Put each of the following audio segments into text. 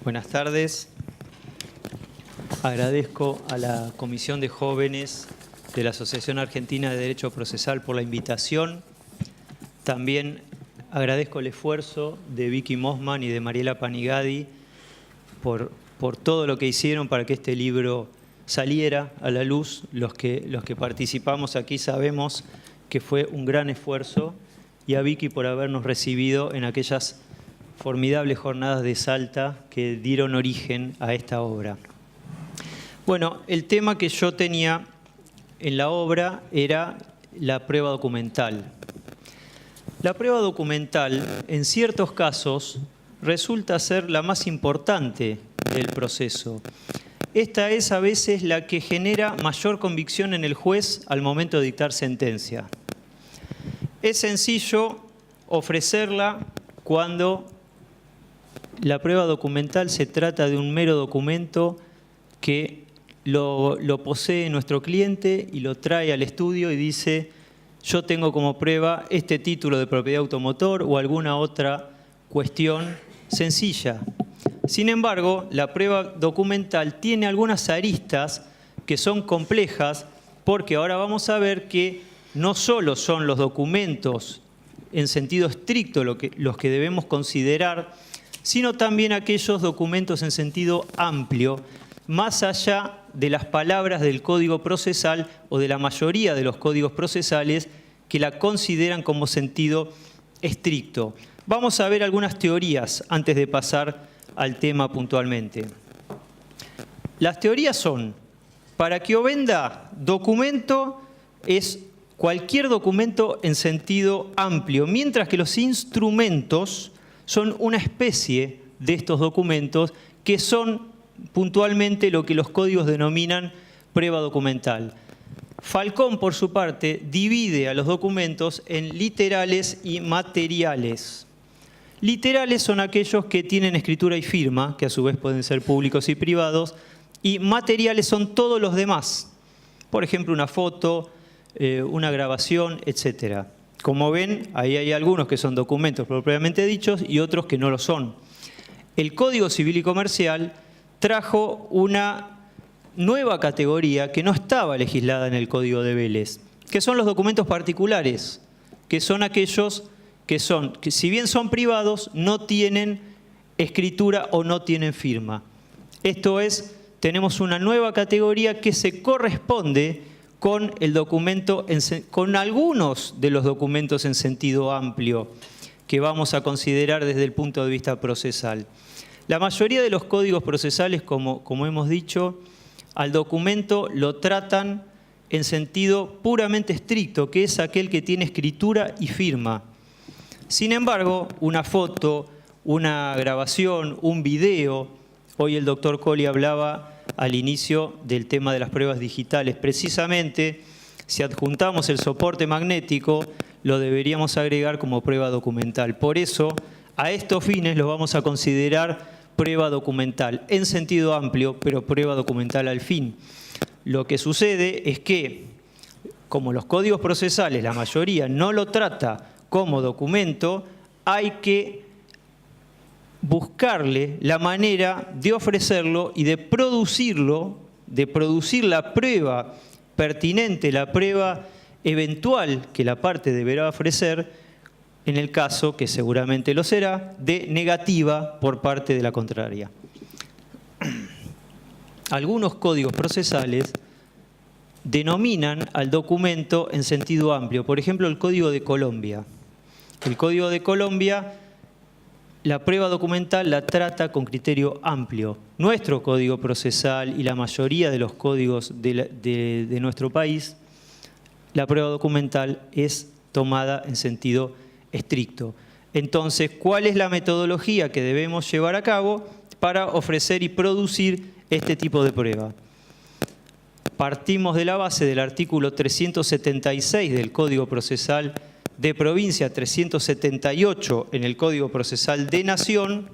Buenas tardes. Agradezco a la Comisión de Jóvenes de la Asociación Argentina de Derecho Procesal por la invitación. También agradezco el esfuerzo de Vicky Mosman y de Mariela Panigadi por todo lo que hicieron para que este libro saliera a la luz. Los que participamos aquí sabemos que fue un gran esfuerzo, y a Vicky por habernos recibido en aquellas formidables jornadas de Salta que dieron origen a esta obra. Bueno, el tema que yo tenía en la obra era la prueba documental. La prueba documental, en ciertos casos, resulta ser la más importante del proceso. Esta es a veces la que genera mayor convicción en el juez al momento de dictar sentencia. Es sencillo ofrecerla cuando la prueba documental se trata de un mero documento que lo posee nuestro cliente y lo trae al estudio y dice: yo tengo como prueba este título de propiedad automotor o alguna otra cuestión sencilla. Sin embargo, la prueba documental tiene algunas aristas que son complejas, porque ahora vamos a ver que no solo son los documentos en sentido estricto los que debemos considerar, sino también aquellos documentos en sentido amplio, más allá de las palabras del Código Procesal o de la mayoría de los códigos procesales que la consideran como sentido estricto. Vamos a ver algunas teorías antes de pasar al tema puntualmente. Las teorías son: para que venda documento es cualquier documento en sentido amplio, mientras que los instrumentos son una especie de estos documentos que son puntualmente lo que los códigos denominan prueba documental. Falcón, por su parte, divide a los documentos en literales y materiales. Literales son aquellos que tienen escritura y firma, que a su vez pueden ser públicos y privados, y materiales son todos los demás. Por ejemplo, una foto, una grabación, etc. Como ven, ahí hay algunos que son documentos propiamente dichos y otros que no lo son. El Código Civil y Comercial trajo una nueva categoría que no estaba legislada en el Código de Vélez, que son los documentos particulares, que son aquellos que si bien son privados, no tienen escritura o no tienen firma. Esto es, tenemos una nueva categoría que se corresponde con el documento, con algunos de los documentos en sentido amplio que vamos a considerar desde el punto de vista procesal. La mayoría de los códigos procesales, como hemos dicho, al documento lo tratan en sentido puramente estricto, que es aquel que tiene escritura y firma. Sin embargo, una foto, una grabación, un video, hoy el doctor Colli hablaba al inicio del tema de las pruebas digitales. Precisamente, si adjuntamos el soporte magnético, lo deberíamos agregar como prueba documental. Por eso, a estos fines los vamos a considerar prueba documental, en sentido amplio, pero prueba documental al fin. Lo que sucede es que, como los códigos procesales, la mayoría no lo trata como documento, hay que buscarle la manera de ofrecerlo y de producirlo, de producir la prueba pertinente, la prueba eventual que la parte deberá ofrecer, en el caso, que seguramente lo será, de negativa por parte de la contraria. Algunos códigos procesales denominan al documento en sentido amplio. Por ejemplo, el Código de Colombia. El Código de Colombia, la prueba documental la trata con criterio amplio. Nuestro código procesal y la mayoría de los códigos de nuestro país, la prueba documental es tomada en sentido estricto. Entonces, ¿cuál es la metodología que debemos llevar a cabo para ofrecer y producir este tipo de prueba? Partimos de la base del artículo 376 del Código Procesal de Provincia, 378 en el Código Procesal de Nación,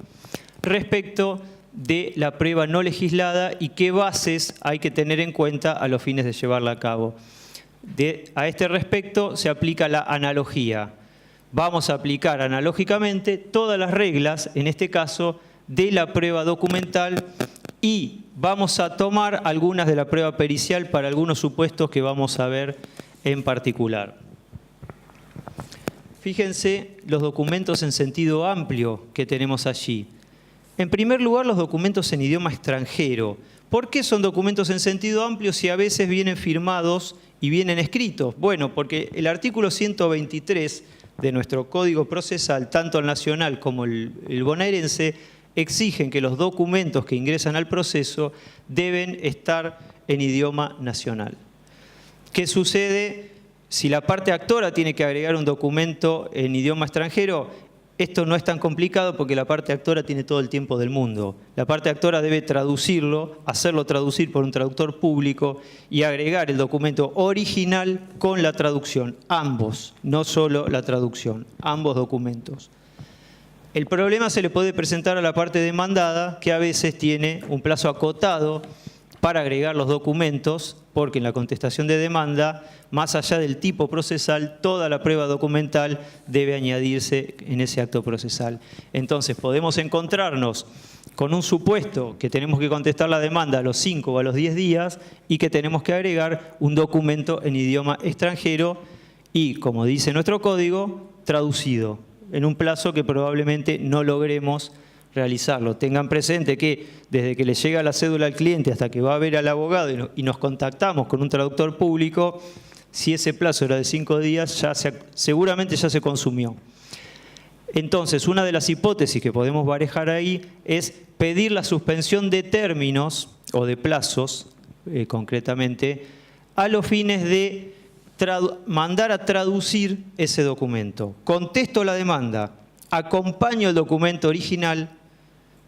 respecto de la prueba no legislada y qué bases hay que tener en cuenta a los fines de llevarla a cabo. A este respecto se aplica la analogía. Vamos a aplicar analógicamente todas las reglas, en este caso, de la prueba documental y vamos a tomar algunas de la prueba pericial para algunos supuestos que vamos a ver en particular. Fíjense los documentos en sentido amplio que tenemos allí. En primer lugar, los documentos en idioma extranjero. ¿Por qué son documentos en sentido amplio si a veces vienen firmados y vienen escritos? Bueno, porque el artículo 123 de nuestro Código Procesal, tanto el nacional como el bonaerense, exigen que los documentos que ingresan al proceso deben estar en idioma nacional. ¿Qué sucede si la parte actora tiene que agregar un documento en idioma extranjero? Esto no es tan complicado porque la parte actora tiene todo el tiempo del mundo. La parte actora debe traducirlo, hacerlo traducir por un traductor público y agregar el documento original con la traducción. Ambos, no solo la traducción, ambos documentos. El problema se le puede presentar a la parte demandada, que a veces tiene un plazo acotado para agregar los documentos, porque en la contestación de demanda, más allá del tipo procesal, toda la prueba documental debe añadirse en ese acto procesal. Entonces, podemos encontrarnos con un supuesto que tenemos que contestar la demanda a los 5 o a los 10 días y que tenemos que agregar un documento en idioma extranjero y, como dice nuestro código, traducido, en un plazo que probablemente no logremos realizarlo. Tengan presente que desde que le llega la cédula al cliente hasta que va a ver al abogado y nos contactamos con un traductor público, si ese plazo era de 5 días, seguramente ya se consumió. Entonces, una de las hipótesis que podemos barajar ahí es pedir la suspensión de términos o de plazos, concretamente, a los fines de mandar a traducir ese documento. Contesto la demanda, acompaño el documento original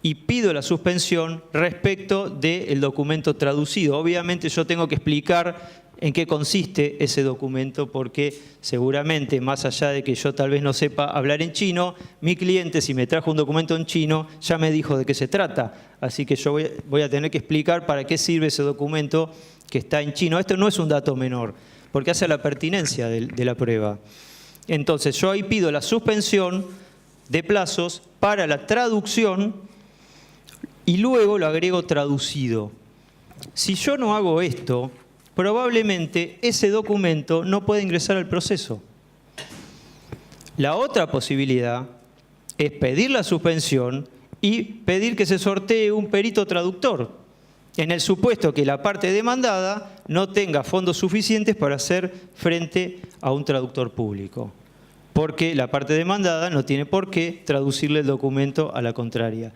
y pido la suspensión respecto del documento traducido. Obviamente yo tengo que explicar en qué consiste ese documento porque seguramente, más allá de que yo tal vez no sepa hablar en chino, mi cliente, si me trajo un documento en chino, ya me dijo de qué se trata. Así que yo voy a tener que explicar para qué sirve ese documento que está en chino. Esto no es un dato menor, porque hace la pertinencia de la prueba. Entonces yo ahí pido la suspensión de plazos para la traducción y luego lo agrego traducido. Si yo no hago esto, probablemente ese documento no puede ingresar al proceso. La otra posibilidad es pedir la suspensión y pedir que se sortee un perito traductor, en el supuesto que la parte demandada no tenga fondos suficientes para hacer frente a un traductor público, porque la parte demandada no tiene por qué traducirle el documento a la contraria.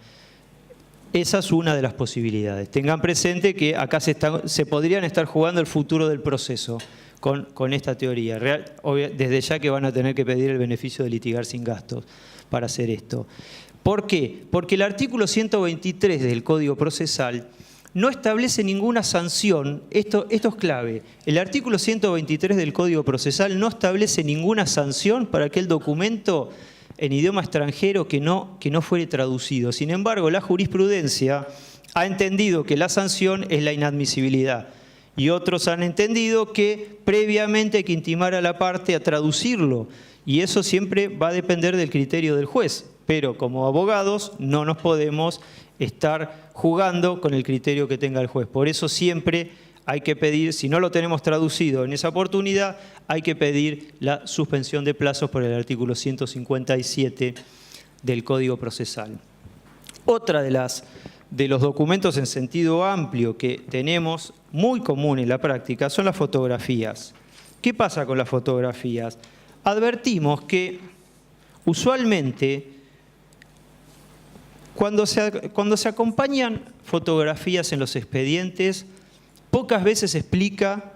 Esa es una de las posibilidades. Tengan presente que acá se podrían estar jugando el futuro del proceso con esta teoría. Desde ya que van a tener que pedir el beneficio de litigar sin gastos para hacer esto. ¿Por qué? Porque el artículo 123 del Código Procesal no establece ninguna sanción. Esto es clave. El artículo 123 del Código Procesal no establece ninguna sanción para aquel documento en idioma extranjero que no fuere traducido. Sin embargo, la jurisprudencia ha entendido que la sanción es la inadmisibilidad y otros han entendido que previamente hay que intimar a la parte a traducirlo y eso siempre va a depender del criterio del juez. Pero como abogados no nos podemos estar jugando con el criterio que tenga el juez. Por eso siempre hay que pedir, si no lo tenemos traducido en esa oportunidad, hay que pedir la suspensión de plazos por el artículo 157 del Código Procesal. Otra de los documentos en sentido amplio que tenemos muy común en la práctica son las fotografías. ¿Qué pasa con las fotografías? Advertimos que usualmente cuando se acompañan fotografías en los expedientes, pocas veces explica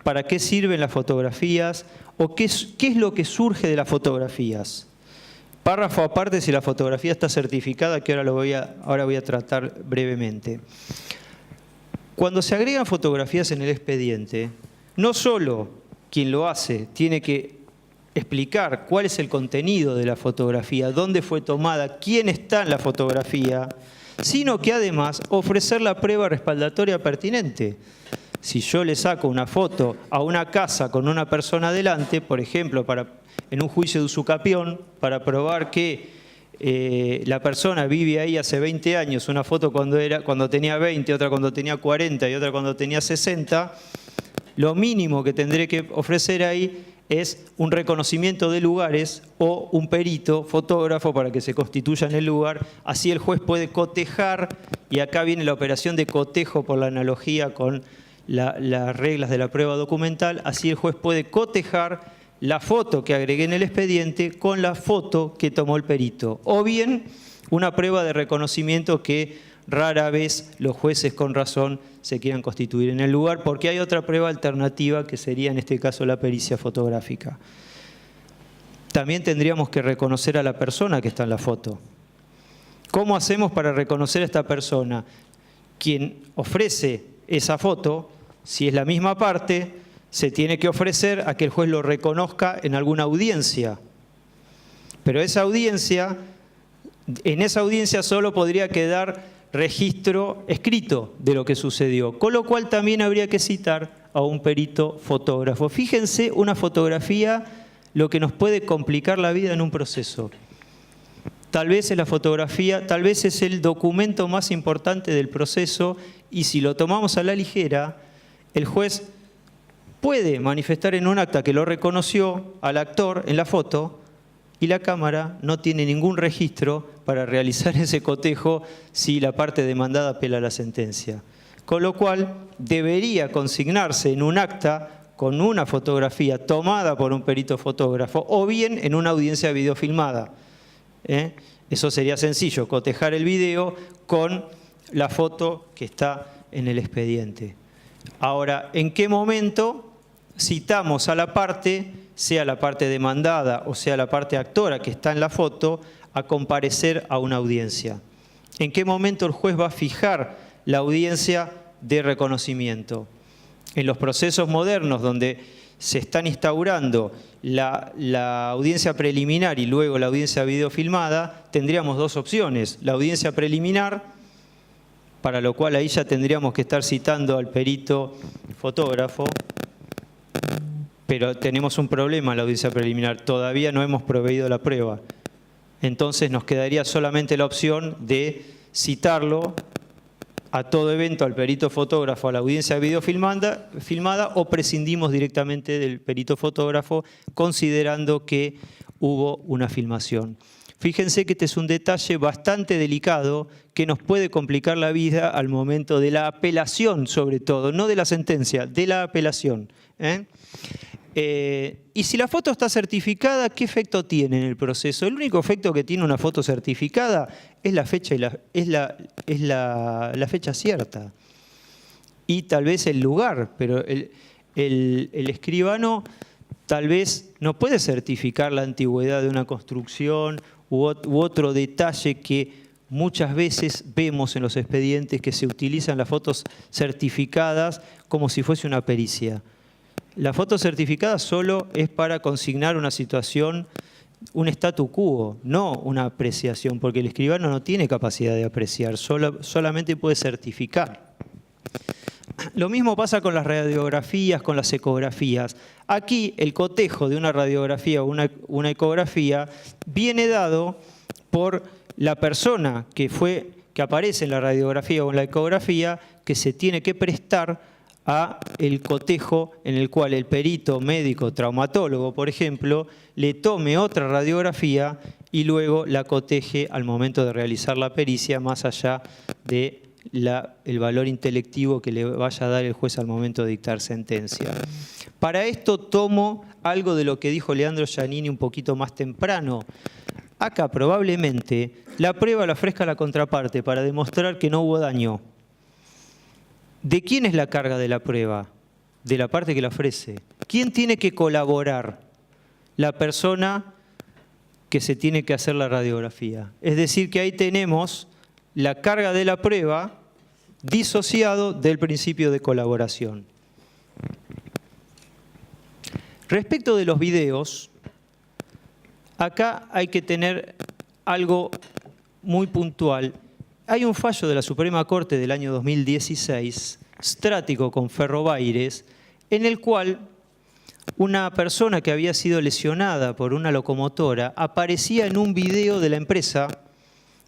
para qué sirven las fotografías o qué es lo que surge de las fotografías. Párrafo aparte si la fotografía está certificada, que ahora voy a tratar brevemente. Cuando se agregan fotografías en el expediente, no solo quien lo hace tiene que explicar cuál es el contenido de la fotografía, dónde fue tomada, quién está en la fotografía, sino que además ofrecer la prueba respaldatoria pertinente. Si yo le saco una foto a una casa con una persona delante, por ejemplo, en un juicio de usucapión, para probar que la persona vive ahí hace 20 años, una foto cuando tenía 20, otra cuando tenía 40 y otra cuando tenía 60, lo mínimo que tendré que ofrecer ahí es un reconocimiento de lugares o un perito, fotógrafo, para que se constituya en el lugar. Así el juez puede cotejar, y acá viene la operación de cotejo por la analogía con las reglas de la prueba documental. Así el juez puede cotejar la foto que agregué en el expediente con la foto que tomó el perito. O bien una prueba de reconocimiento que rara vez los jueces con razón se quieran constituir en el lugar, porque hay otra prueba alternativa que sería en este caso la pericia fotográfica. También tendríamos que reconocer a la persona que está en la foto. ¿Cómo hacemos para reconocer a esta persona? Quien ofrece esa foto, si es la misma parte, se tiene que ofrecer a que el juez lo reconozca en alguna audiencia. Pero en esa audiencia solo podría quedar registro escrito de lo que sucedió, con lo cual también habría que citar a un perito fotógrafo. Fíjense, una fotografía, lo que nos puede complicar la vida en un proceso. Tal vez es la fotografía, tal vez es el documento más importante del proceso, y si lo tomamos a la ligera, el juez puede manifestar en un acta que lo reconoció al actor en la foto, y la Cámara no tiene ningún registro para realizar ese cotejo si la parte demandada apela a la sentencia. Con lo cual, debería consignarse en un acta con una fotografía tomada por un perito fotógrafo, o bien en una audiencia videofilmada. Eso sería sencillo, cotejar el video con la foto que está en el expediente. Ahora, ¿en qué momento citamos a la parte, sea la parte demandada o sea la parte actora que está en la foto, a comparecer a una audiencia? ¿En qué momento el juez va a fijar la audiencia de reconocimiento? En los procesos modernos donde se están instaurando la audiencia preliminar y luego la audiencia videofilmada, tendríamos dos opciones. La audiencia preliminar, para lo cual ahí ya tendríamos que estar citando al perito fotógrafo, pero tenemos un problema en la audiencia preliminar, todavía no hemos proveído la prueba. Entonces nos quedaría solamente la opción de citarlo a todo evento al perito fotógrafo, a la audiencia videofilmada, o prescindimos directamente del perito fotógrafo considerando que hubo una filmación. Fíjense que este es un detalle bastante delicado que nos puede complicar la vida al momento de la apelación, sobre todo, no de la sentencia, de la apelación. Y si la foto está certificada, ¿qué efecto tiene en el proceso? El único efecto que tiene una foto certificada es la fecha, la fecha cierta. Y tal vez el lugar, pero el escribano tal vez no puede certificar la antigüedad de una construcción u otro detalle que muchas veces vemos en los expedientes, que se utilizan las fotos certificadas como si fuese una pericia. La foto certificada solo es para consignar una situación, un statu quo, no una apreciación, porque el escribano no tiene capacidad de apreciar, solamente puede certificar. Lo mismo pasa con las radiografías, con las ecografías. Aquí el cotejo de una radiografía o una ecografía viene dado por la persona que aparece en la radiografía o en la ecografía, que se tiene que prestar a el cotejo en el cual el perito médico traumatólogo, por ejemplo, le tome otra radiografía y luego la coteje al momento de realizar la pericia, más allá de el valor intelectivo que le vaya a dar el juez al momento de dictar sentencia. Para esto tomo algo de lo que dijo Leandro Giannini un poquito más temprano. Acá probablemente la prueba la ofrezca la contraparte para demostrar que no hubo daño. ¿De quién es la carga de la prueba? De la parte que la ofrece. ¿Quién tiene que colaborar? La persona que se tiene que hacer la radiografía. Es decir, que ahí tenemos la carga de la prueba disociado del principio de colaboración. Respecto de los videos, acá hay que tener algo muy puntual. Hay un fallo de la Suprema Corte del año 2016, Strático con Ferrobaires, en el cual una persona que había sido lesionada por una locomotora aparecía en un video de la empresa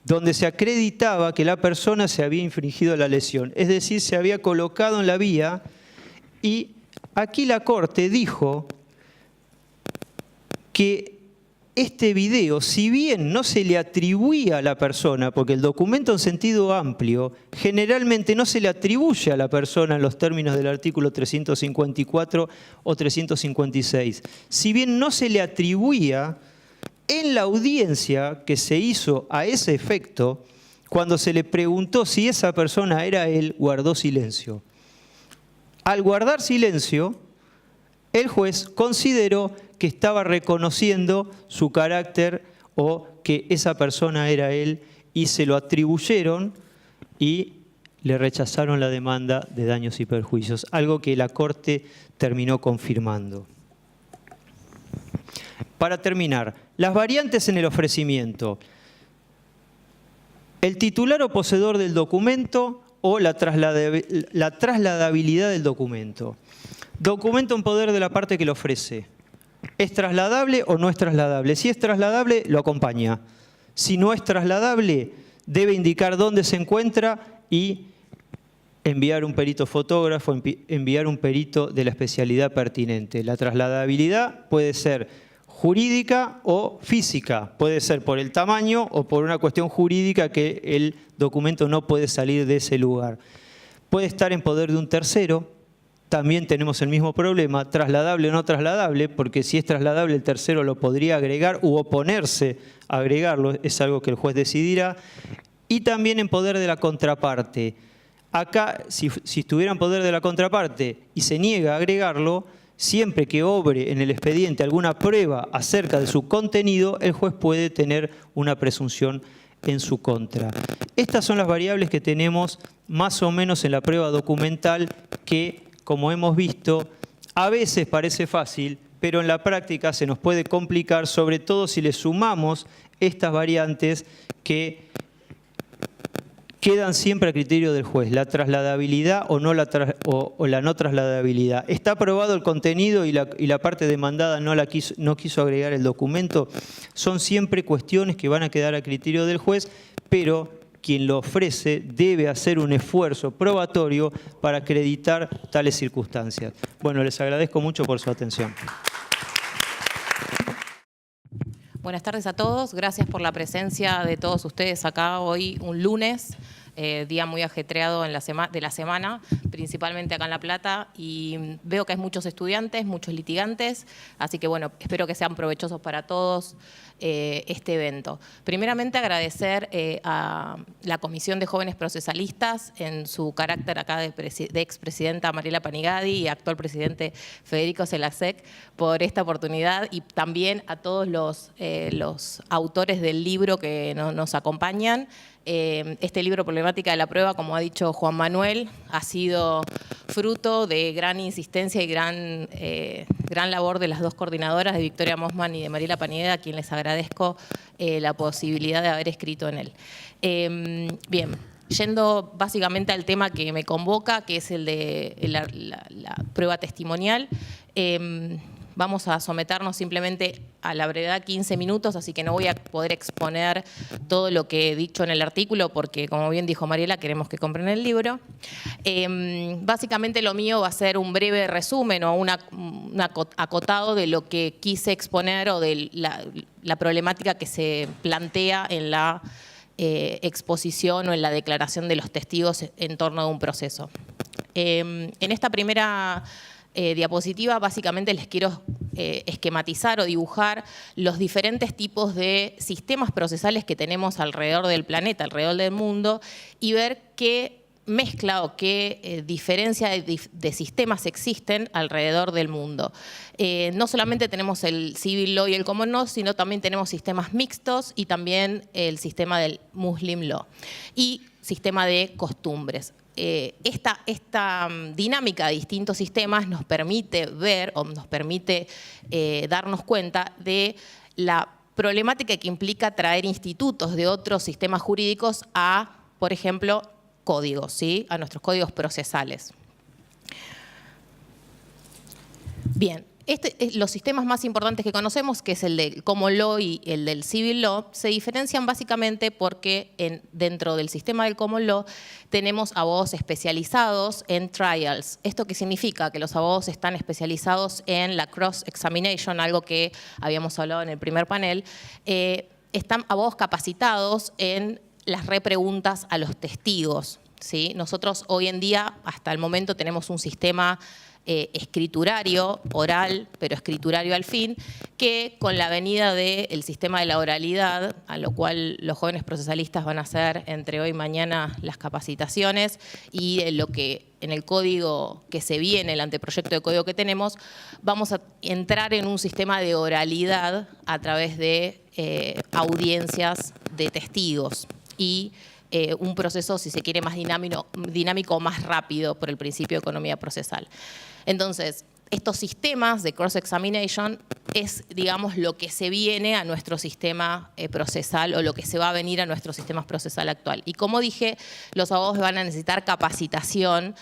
donde se acreditaba que la persona se había infringido la lesión, es decir, se había colocado en la vía, y aquí la Corte dijo que este video, si bien no se le atribuía a la persona, porque el documento en sentido amplio generalmente no se le atribuye a la persona en los términos del artículo 354 o 356, si bien no se le atribuía, en la audiencia que se hizo a ese efecto, cuando se le preguntó si esa persona era él, guardó silencio. Al guardar silencio, el juez consideró que estaba reconociendo su carácter o que esa persona era él, y se lo atribuyeron y le rechazaron la demanda de daños y perjuicios, algo que la Corte terminó confirmando. Para terminar, las variantes en el ofrecimiento. El titular o poseedor del documento o la trasladabilidad del documento. Documento en poder de la parte que lo ofrece. ¿Es trasladable o no es trasladable? Si es trasladable, lo acompaña. Si no es trasladable, debe indicar dónde se encuentra y enviar un perito fotógrafo, enviar un perito de la especialidad pertinente. La trasladabilidad puede ser jurídica o física. Puede ser por el tamaño o por una cuestión jurídica que el documento no puede salir de ese lugar. Puede estar en poder de un tercero. También tenemos el mismo problema, trasladable o no trasladable, porque si es trasladable el tercero lo podría agregar u oponerse a agregarlo, es algo que el juez decidirá. Y también en poder de la contraparte. Acá, si estuviera en poder de la contraparte y se niega a agregarlo, siempre que obre en el expediente alguna prueba acerca de su contenido, el juez puede tener una presunción en su contra. Estas son las variables que tenemos más o menos en la prueba documental que, como hemos visto, a veces parece fácil, pero en la práctica se nos puede complicar, sobre todo si le sumamos estas variantes que quedan siempre a criterio del juez, la trasladabilidad o la no trasladabilidad. ¿Está aprobado el contenido y la parte demandada no quiso agregar el documento? Son siempre cuestiones que van a quedar a criterio del juez, pero quien lo ofrece debe hacer un esfuerzo probatorio para acreditar tales circunstancias. Bueno, les agradezco mucho por su atención. Buenas tardes a todos. Gracias por la presencia de todos ustedes acá hoy, un lunes, día muy ajetreado de la semana, principalmente acá en La Plata, y veo que hay muchos estudiantes, muchos litigantes, así que bueno, espero que sean provechosos para todos este evento. Primeramente agradecer a la Comisión de Jóvenes Procesalistas en su carácter acá de expresidenta Mariela Panigadi y actual presidente Federico Zelasek por esta oportunidad, y también a todos los autores del libro que nos acompañan. Este libro, Problemática de la Prueba, como ha dicho Juan Manuel, ha sido fruto de gran insistencia y gran labor de las dos coordinadoras, de Victoria Mosman y de Mariela Panigadi, a quien les agradezco la posibilidad de haber escrito en él. Bien, yendo básicamente al tema que me convoca, que es el de la prueba testimonial. Vamos a someternos simplemente a la brevedad 15 minutos, así que no voy a poder exponer todo lo que he dicho en el artículo porque, como bien dijo Mariela, queremos que compren el libro. Básicamente lo mío va a ser un breve resumen o un acotado de lo que quise exponer o de la problemática que se plantea en la exposición o en la declaración de los testigos en torno a un proceso. En esta primera diapositiva básicamente les quiero esquematizar o dibujar los diferentes tipos de sistemas procesales que tenemos alrededor del planeta, alrededor del mundo, y ver qué mezcla o qué diferencia de sistemas existen alrededor del mundo. No solamente tenemos el Civil Law y el Common Law, sino también tenemos sistemas mixtos y también el sistema del Muslim Law y sistema de costumbres. Esta dinámica de distintos sistemas nos permite ver o nos permite darnos cuenta de la problemática que implica traer institutos de otros sistemas jurídicos a, por ejemplo, códigos, ¿sí? A nuestros códigos procesales. Bien, Los sistemas más importantes que conocemos, que es el del Common Law y el del Civil Law, se diferencian básicamente porque dentro del sistema del Common Law tenemos abogados especializados en trials. ¿Esto qué significa? Que los abogados están especializados en la cross-examination, algo que habíamos hablado en el primer panel. Están abogados capacitados en las repreguntas a los testigos, ¿sí? Nosotros hoy en día, hasta el momento, tenemos un sistema escriturario, oral, pero escriturario al fin, que con la venida del sistema de la oralidad, a lo cual los jóvenes procesalistas van a hacer entre hoy y mañana las capacitaciones, y lo que en el código que se viene, el anteproyecto de código que tenemos, vamos a entrar en un sistema de oralidad a través de audiencias de testigos y un proceso, si se quiere, más dinámico, más rápido por el principio de economía procesal. Entonces, estos sistemas de cross-examination es, digamos, lo que se viene a nuestro sistema procesal o lo que se va a venir a nuestro sistema procesal actual. Y como dije, los abogados van a necesitar capacitación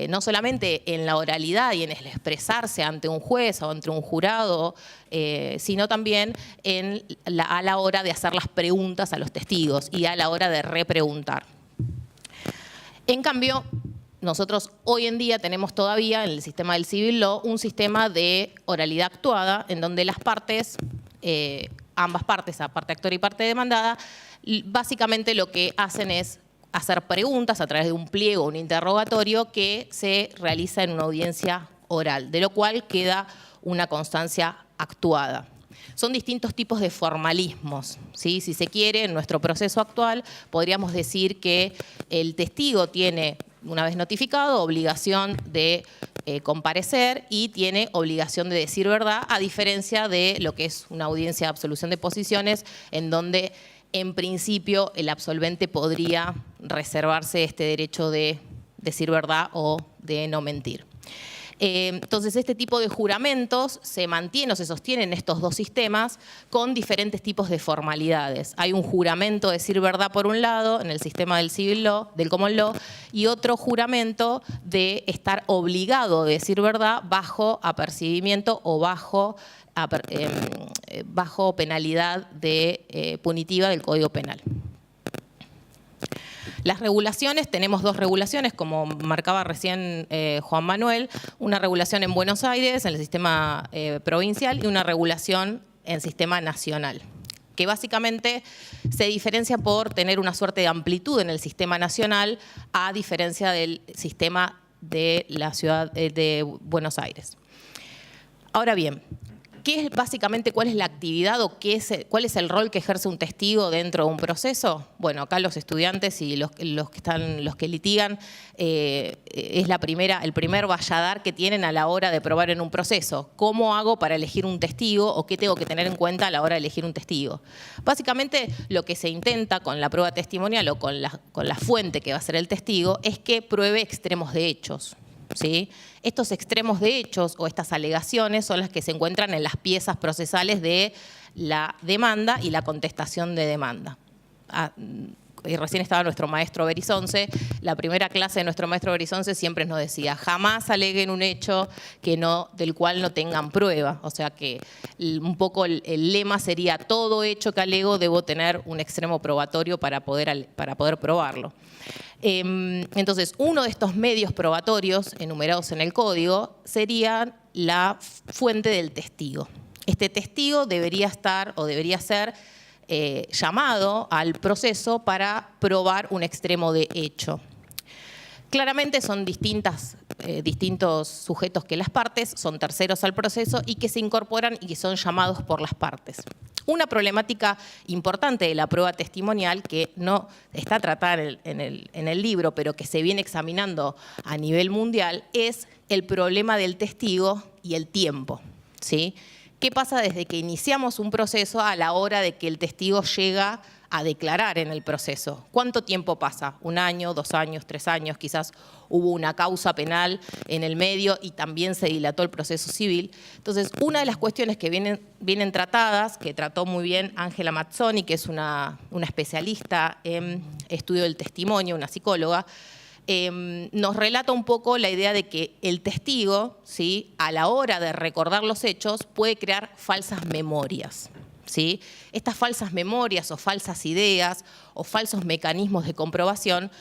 no solamente en la oralidad y en el expresarse ante un juez o ante un jurado, sino también a la hora de hacer las preguntas a los testigos y a la hora de repreguntar. En cambio, nosotros hoy en día tenemos todavía en el sistema del Civil Law un sistema de oralidad actuada en donde las partes, ambas partes, parte actora y parte demandada, básicamente lo que hacen es hacer preguntas a través de un pliego, un interrogatorio que se realiza en una audiencia oral, de lo cual queda una constancia actuada. Son distintos tipos de formalismos, ¿sí? Si se quiere, en nuestro proceso actual podríamos decir que el testigo tiene, una vez notificado, obligación de comparecer y tiene obligación de decir verdad, a diferencia de lo que es una audiencia de absolución de posiciones, en donde en principio el absolvente podría reservarse este derecho de decir verdad o de no mentir. Entonces, este tipo de juramentos se mantiene o se sostiene en estos dos sistemas con diferentes tipos de formalidades. Hay un juramento de decir verdad por un lado en el sistema del Civil Law, del Common Law, y otro juramento de estar obligado de decir verdad bajo apercibimiento o bajo penalidad punitiva del Código Penal. Las regulaciones, tenemos dos regulaciones, como marcaba recién Juan Manuel, una regulación en Buenos Aires, en el sistema provincial, y una regulación en el sistema nacional, que básicamente se diferencia por tener una suerte de amplitud en el sistema nacional, a diferencia del sistema de la ciudad de Buenos Aires. Ahora bien, ¿cuál es la actividad o cuál es el rol que ejerce un testigo dentro de un proceso? Bueno, acá los estudiantes y los que litigan es el primer valladar que tienen a la hora de probar en un proceso. ¿Cómo hago para elegir un testigo o qué tengo que tener en cuenta a la hora de elegir un testigo? Básicamente lo que se intenta con la prueba testimonial o con la fuente que va a ser el testigo es que pruebe extremos de hechos, ¿sí? Estos extremos de hechos o estas alegaciones son las que se encuentran en las piezas procesales de la demanda y la contestación de demanda. Y recién estaba nuestro maestro Berizonce. La primera clase de nuestro maestro Berizonce siempre nos decía: jamás aleguen un hecho del cual no tengan prueba. O sea que un poco el lema sería: todo hecho que alego debo tener un extremo probatorio para poder probarlo. Entonces, uno de estos medios probatorios enumerados en el código sería la fuente del testigo. Este testigo debería ser llamado al proceso para probar un extremo de hecho. Claramente son distintos sujetos que las partes, son terceros al proceso y que se incorporan y que son llamados por las partes. Una problemática importante de la prueba testimonial, que no está tratada en el libro, pero que se viene examinando a nivel mundial, es el problema del testigo y el tiempo, ¿sí? ¿Qué pasa desde que iniciamos un proceso a la hora de que el testigo llega a declarar en el proceso? ¿Cuánto tiempo pasa? ¿1 año, 2 años, 3 años? Quizás hubo una causa penal en el medio y también se dilató el proceso civil. Entonces, una de las cuestiones que vienen tratadas, que trató muy bien Ángela Mazzoni, que es una especialista en estudio del testimonio, una psicóloga, nos relata un poco la idea de que el testigo, ¿sí?, a la hora de recordar los hechos, puede crear falsas memorias, ¿sí? Estas falsas memorias o falsas ideas o falsos mecanismos de comprobación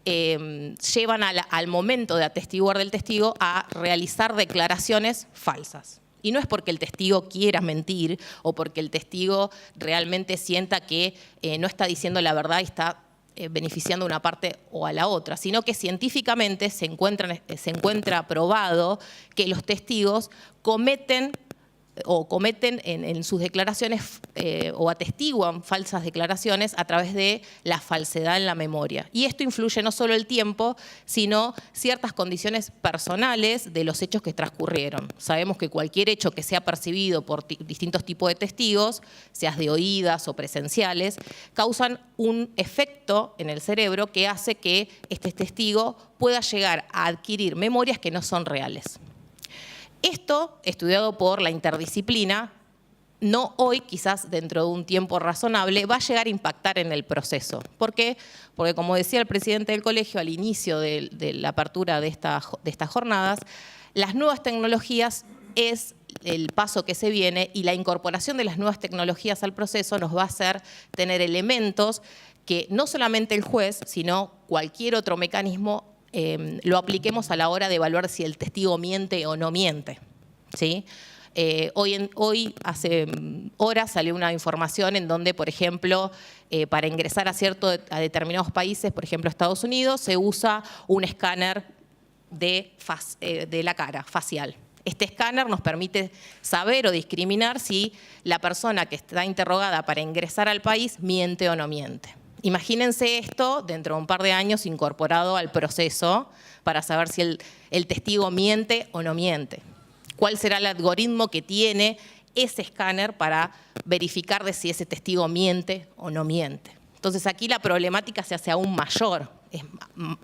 llevan al momento de atestiguar del testigo a realizar declaraciones falsas. Y no es porque el testigo quiera mentir o porque el testigo realmente sienta que no está diciendo la verdad y está beneficiando a una parte o a la otra, sino que científicamente se encuentra probado que los testigos cometen en sus declaraciones o atestiguan falsas declaraciones a través de la falsedad en la memoria. Y esto influye no solo el tiempo, sino ciertas condiciones personales de los hechos que transcurrieron. Sabemos que cualquier hecho que sea percibido por distintos tipos de testigos, seas de oídas o presenciales, causan un efecto en el cerebro que hace que este testigo pueda llegar a adquirir memorias que no son reales. Esto, estudiado por la interdisciplina, no hoy, quizás dentro de un tiempo razonable, va a llegar a impactar en el proceso. ¿Por qué? Porque, como decía el presidente del colegio al inicio de la apertura de estas jornadas, las nuevas tecnologías es el paso que se viene y la incorporación de las nuevas tecnologías al proceso nos va a hacer tener elementos que no solamente el juez, sino cualquier otro mecanismo lo apliquemos a la hora de evaluar si el testigo miente o no miente, ¿sí? Hoy, hace horas, salió una información en donde, por ejemplo, para ingresar a determinados países, por ejemplo, Estados Unidos, se usa un escáner de la cara, facial. Este escáner nos permite saber o discriminar si la persona que está interrogada para ingresar al país miente o no miente. Imagínense esto dentro de un par de años incorporado al proceso para saber si el testigo miente o no miente. ¿Cuál será el algoritmo que tiene ese escáner para verificar de si ese testigo miente o no miente? Entonces aquí la problemática se hace aún mayor, es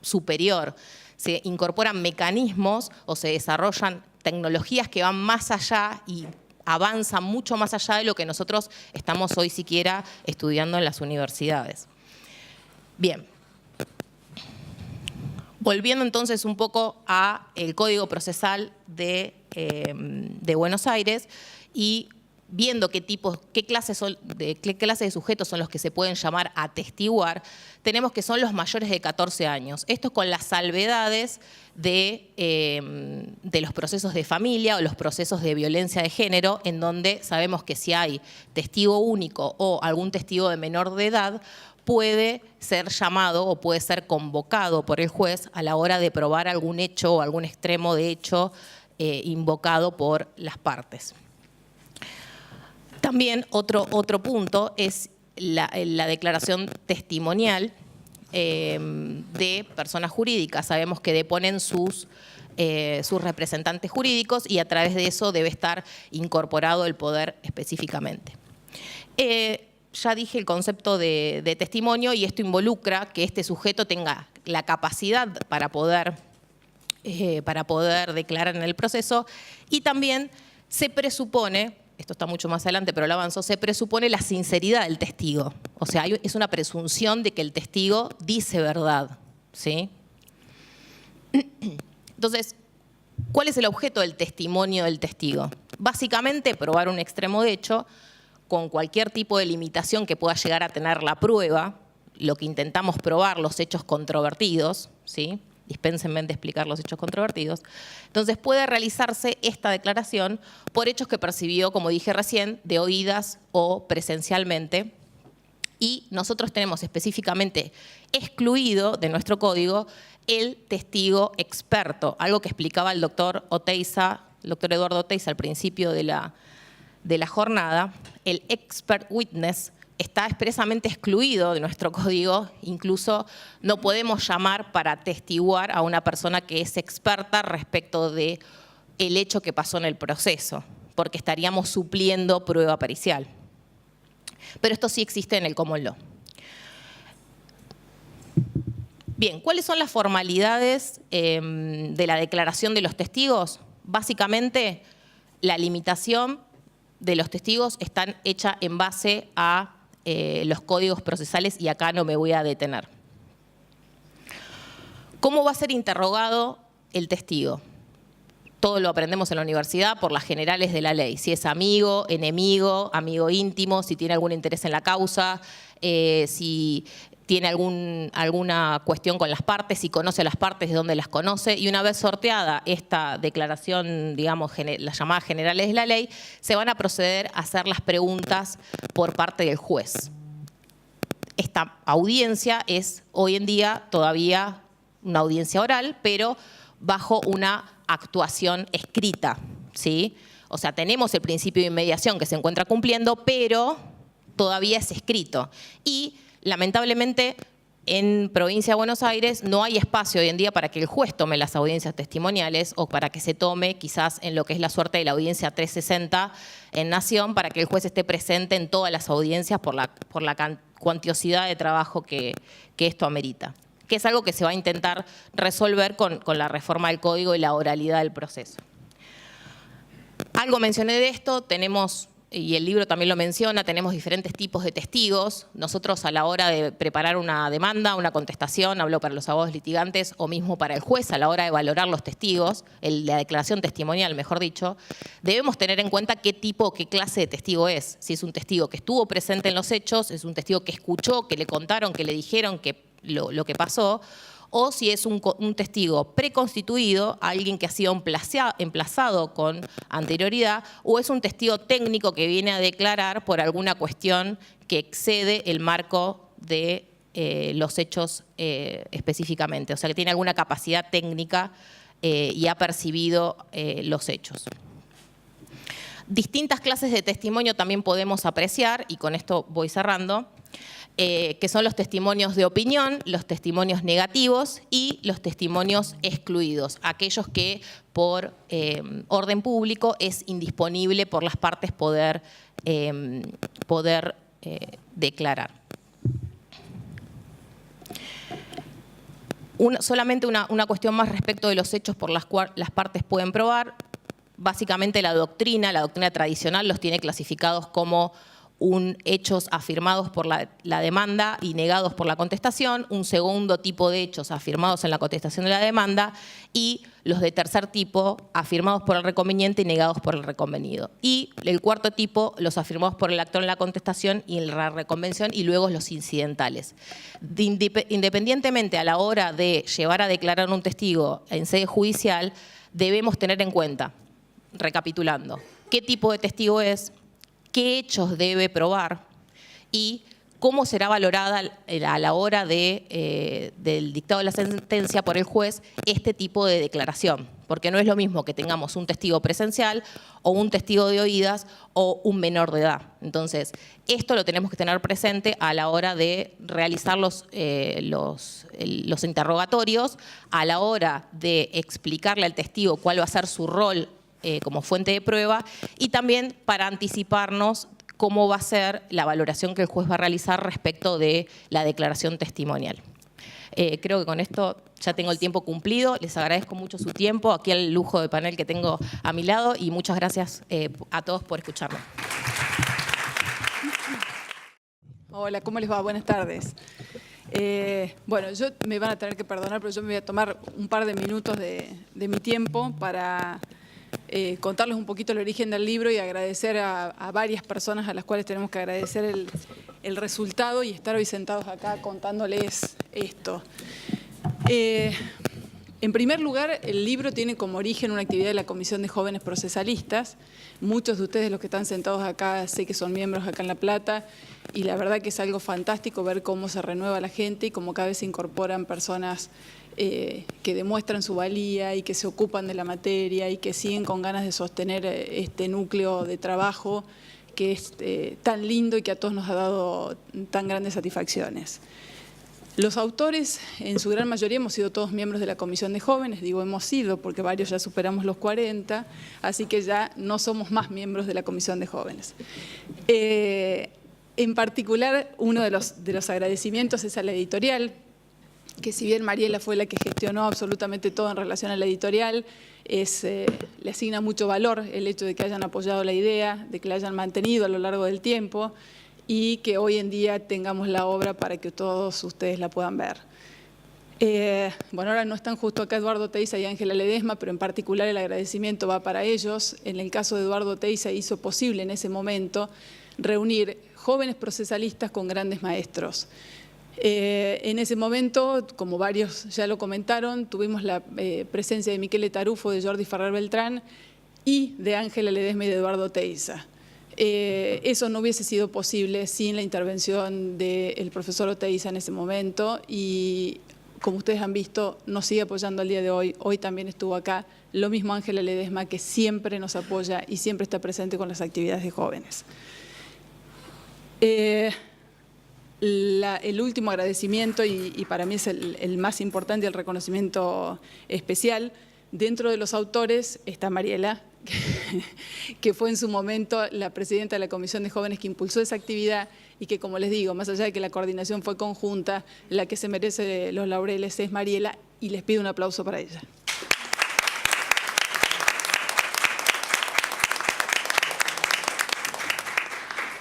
superior. Se incorporan mecanismos o se desarrollan tecnologías que van más allá y avanzan mucho más allá de lo que nosotros estamos hoy siquiera estudiando en las universidades. Bien, volviendo entonces un poco al Código Procesal de Buenos Aires y viendo qué clases de sujetos son los que se pueden llamar a atestiguar, tenemos que son los mayores de 14 años. Esto con las salvedades de los procesos de familia o los procesos de violencia de género, en donde sabemos que si hay testigo único o algún testigo de menor de edad, puede ser llamado o puede ser convocado por el juez a la hora de probar algún hecho o algún extremo de hecho invocado por las partes. También otro punto es la declaración testimonial de personas jurídicas. Sabemos que deponen sus representantes jurídicos y a través de eso debe estar incorporado el poder específicamente. Ya dije el concepto de testimonio y esto involucra que este sujeto tenga la capacidad para poder declarar en el proceso y también se presupone, esto está mucho más adelante pero lo avanzo, se presupone la sinceridad del testigo. O sea, es una presunción de que el testigo dice verdad, ¿sí? Entonces, ¿cuál es el objeto del testimonio del testigo? Básicamente, probar un extremo de hecho con cualquier tipo de limitación que pueda llegar a tener la prueba, lo que intentamos probar, los hechos controvertidos, ¿sí? Dispénsenme de explicar los hechos controvertidos. Entonces puede realizarse esta declaración por hechos que percibió, como dije recién, de oídas o presencialmente. Y nosotros tenemos específicamente excluido de nuestro código el testigo experto, algo que explicaba el doctor Eduardo Oteiza al principio de la jornada. El expert witness está expresamente excluido de nuestro código, incluso no podemos llamar para atestiguar a una persona que es experta respecto del hecho que pasó en el proceso, porque estaríamos supliendo prueba pericial. Pero esto sí existe en el common law. Bien, ¿cuáles son las formalidades de la declaración de los testigos? Básicamente, la limitación de los testigos está hecha en base a los códigos procesales y acá no me voy a detener. ¿Cómo va a ser interrogado el testigo? Todo lo aprendemos en la universidad por las generales de la ley. Si es amigo, enemigo, amigo íntimo, si tiene algún interés en la causa, si tiene alguna cuestión con las partes, si conoce a las partes, de dónde las conoce. Y una vez sorteada esta declaración, digamos, las llamadas generales de la ley, se van a proceder a hacer las preguntas por parte del juez. Esta audiencia es hoy en día todavía una audiencia oral, pero bajo una actuación escrita, ¿sí? O sea, tenemos el principio de inmediación que se encuentra cumpliendo, pero todavía es escrito. Y, lamentablemente, en Provincia de Buenos Aires no hay espacio hoy en día para que el juez tome las audiencias testimoniales o para que se tome quizás en lo que es la suerte de la audiencia 360 en Nación, para que el juez esté presente en todas las audiencias por la cuantiosidad de trabajo que esto amerita, que es algo que se va a intentar resolver con la reforma del Código y la oralidad del proceso. Algo mencioné de esto, tenemos, y el libro también lo menciona, tenemos diferentes tipos de testigos. Nosotros a la hora de preparar una demanda, una contestación, hablo para los abogados litigantes o mismo para el juez a la hora de valorar los testigos, la declaración testimonial, mejor dicho, debemos tener en cuenta qué tipo o qué clase de testigo es. Si es un testigo que estuvo presente en los hechos, es un testigo que escuchó, que le contaron, que le dijeron que lo que pasó, o si es un testigo preconstituido, alguien que ha sido emplazado con anterioridad, o es un testigo técnico que viene a declarar por alguna cuestión que excede el marco de los hechos específicamente, o sea, que tiene alguna capacidad técnica y ha percibido los hechos. Distintas clases de testimonio también podemos apreciar, y con esto voy cerrando, que son los testimonios de opinión, los testimonios negativos y los testimonios excluidos, aquellos que por orden público es indisponible por las partes poder declarar. Solamente una cuestión más respecto de los hechos por las cuales las partes pueden probar. Básicamente la doctrina tradicional los tiene clasificados como hechos afirmados por la demanda y negados por la contestación, un segundo tipo de hechos afirmados en la contestación de la demanda y los de tercer tipo afirmados por el reconveniente y negados por el reconvenido. Y el cuarto tipo, los afirmados por el actor en la contestación y en la reconvención, y luego los incidentales. Independientemente a la hora de llevar a declarar un testigo en sede judicial, debemos tener en cuenta, recapitulando, qué tipo de testigo es, qué hechos debe probar y cómo será valorada a la hora del dictado de la sentencia por el juez este tipo de declaración. Porque no es lo mismo que tengamos un testigo presencial o un testigo de oídas o un menor de edad. Entonces, esto lo tenemos que tener presente a la hora de realizar los interrogatorios, a la hora de explicarle al testigo cuál va a ser su rol como fuente de prueba y también para anticiparnos cómo va a ser la valoración que el juez va a realizar respecto de la declaración testimonial. Creo que con esto ya tengo el tiempo cumplido. Les agradezco mucho su tiempo, aquí el lujo de panel que tengo a mi lado y muchas gracias a todos por escucharme. Hola, ¿cómo les va? Buenas tardes. Bueno, me van a tener que perdonar, pero yo me voy a tomar un par de minutos de mi tiempo para contarles un poquito el origen del libro y agradecer a varias personas a las cuales tenemos que agradecer el resultado y estar hoy sentados acá contándoles esto. En primer lugar, el libro tiene como origen una actividad de la Comisión de Jóvenes Procesalistas. Muchos de ustedes, los que están sentados acá, sé que son miembros acá en La Plata, y la verdad que es algo fantástico ver cómo se renueva la gente y cómo cada vez se incorporan personas que demuestran su valía y que se ocupan de la materia y que siguen con ganas de sostener este núcleo de trabajo que es tan lindo y que a todos nos ha dado tan grandes satisfacciones. Los autores, en su gran mayoría, hemos sido todos miembros de la Comisión de Jóvenes, digo hemos sido porque varios ya superamos los 40, así que ya no somos más miembros de la Comisión de Jóvenes. En particular, uno de los agradecimientos es a la editorial, que si bien Mariela fue la que gestionó absolutamente todo en relación a la editorial, le asigna mucho valor el hecho de que hayan apoyado la idea, de que la hayan mantenido a lo largo del tiempo y que hoy en día tengamos la obra para que todos ustedes la puedan ver. Bueno, ahora no están justo acá Eduardo Teiza y Ángela Ledesma, pero en particular el agradecimiento va para ellos. En el caso de Eduardo Teiza hizo posible en ese momento reunir jóvenes procesalistas con grandes maestros. En ese momento, como varios ya lo comentaron, tuvimos la presencia de Michele Tarufo, de Jordi Ferrer Beltrán y de Ángela Ledesma y de Eduardo Teiza. Eso no hubiese sido posible sin la intervención del profesor Oteiza en ese momento y, como ustedes han visto, nos sigue apoyando al día de hoy. Hoy también estuvo acá. Lo mismo Ángela Ledesma, que siempre nos apoya y siempre está presente con las actividades de jóvenes. El último agradecimiento, y para mí es el más importante, el reconocimiento especial, dentro de los autores está Mariela, que fue en su momento la presidenta de la Comisión de Jóvenes que impulsó esa actividad y que, como les digo, más allá de que la coordinación fue conjunta, la que se merece los laureles es Mariela, y les pido un aplauso para ella.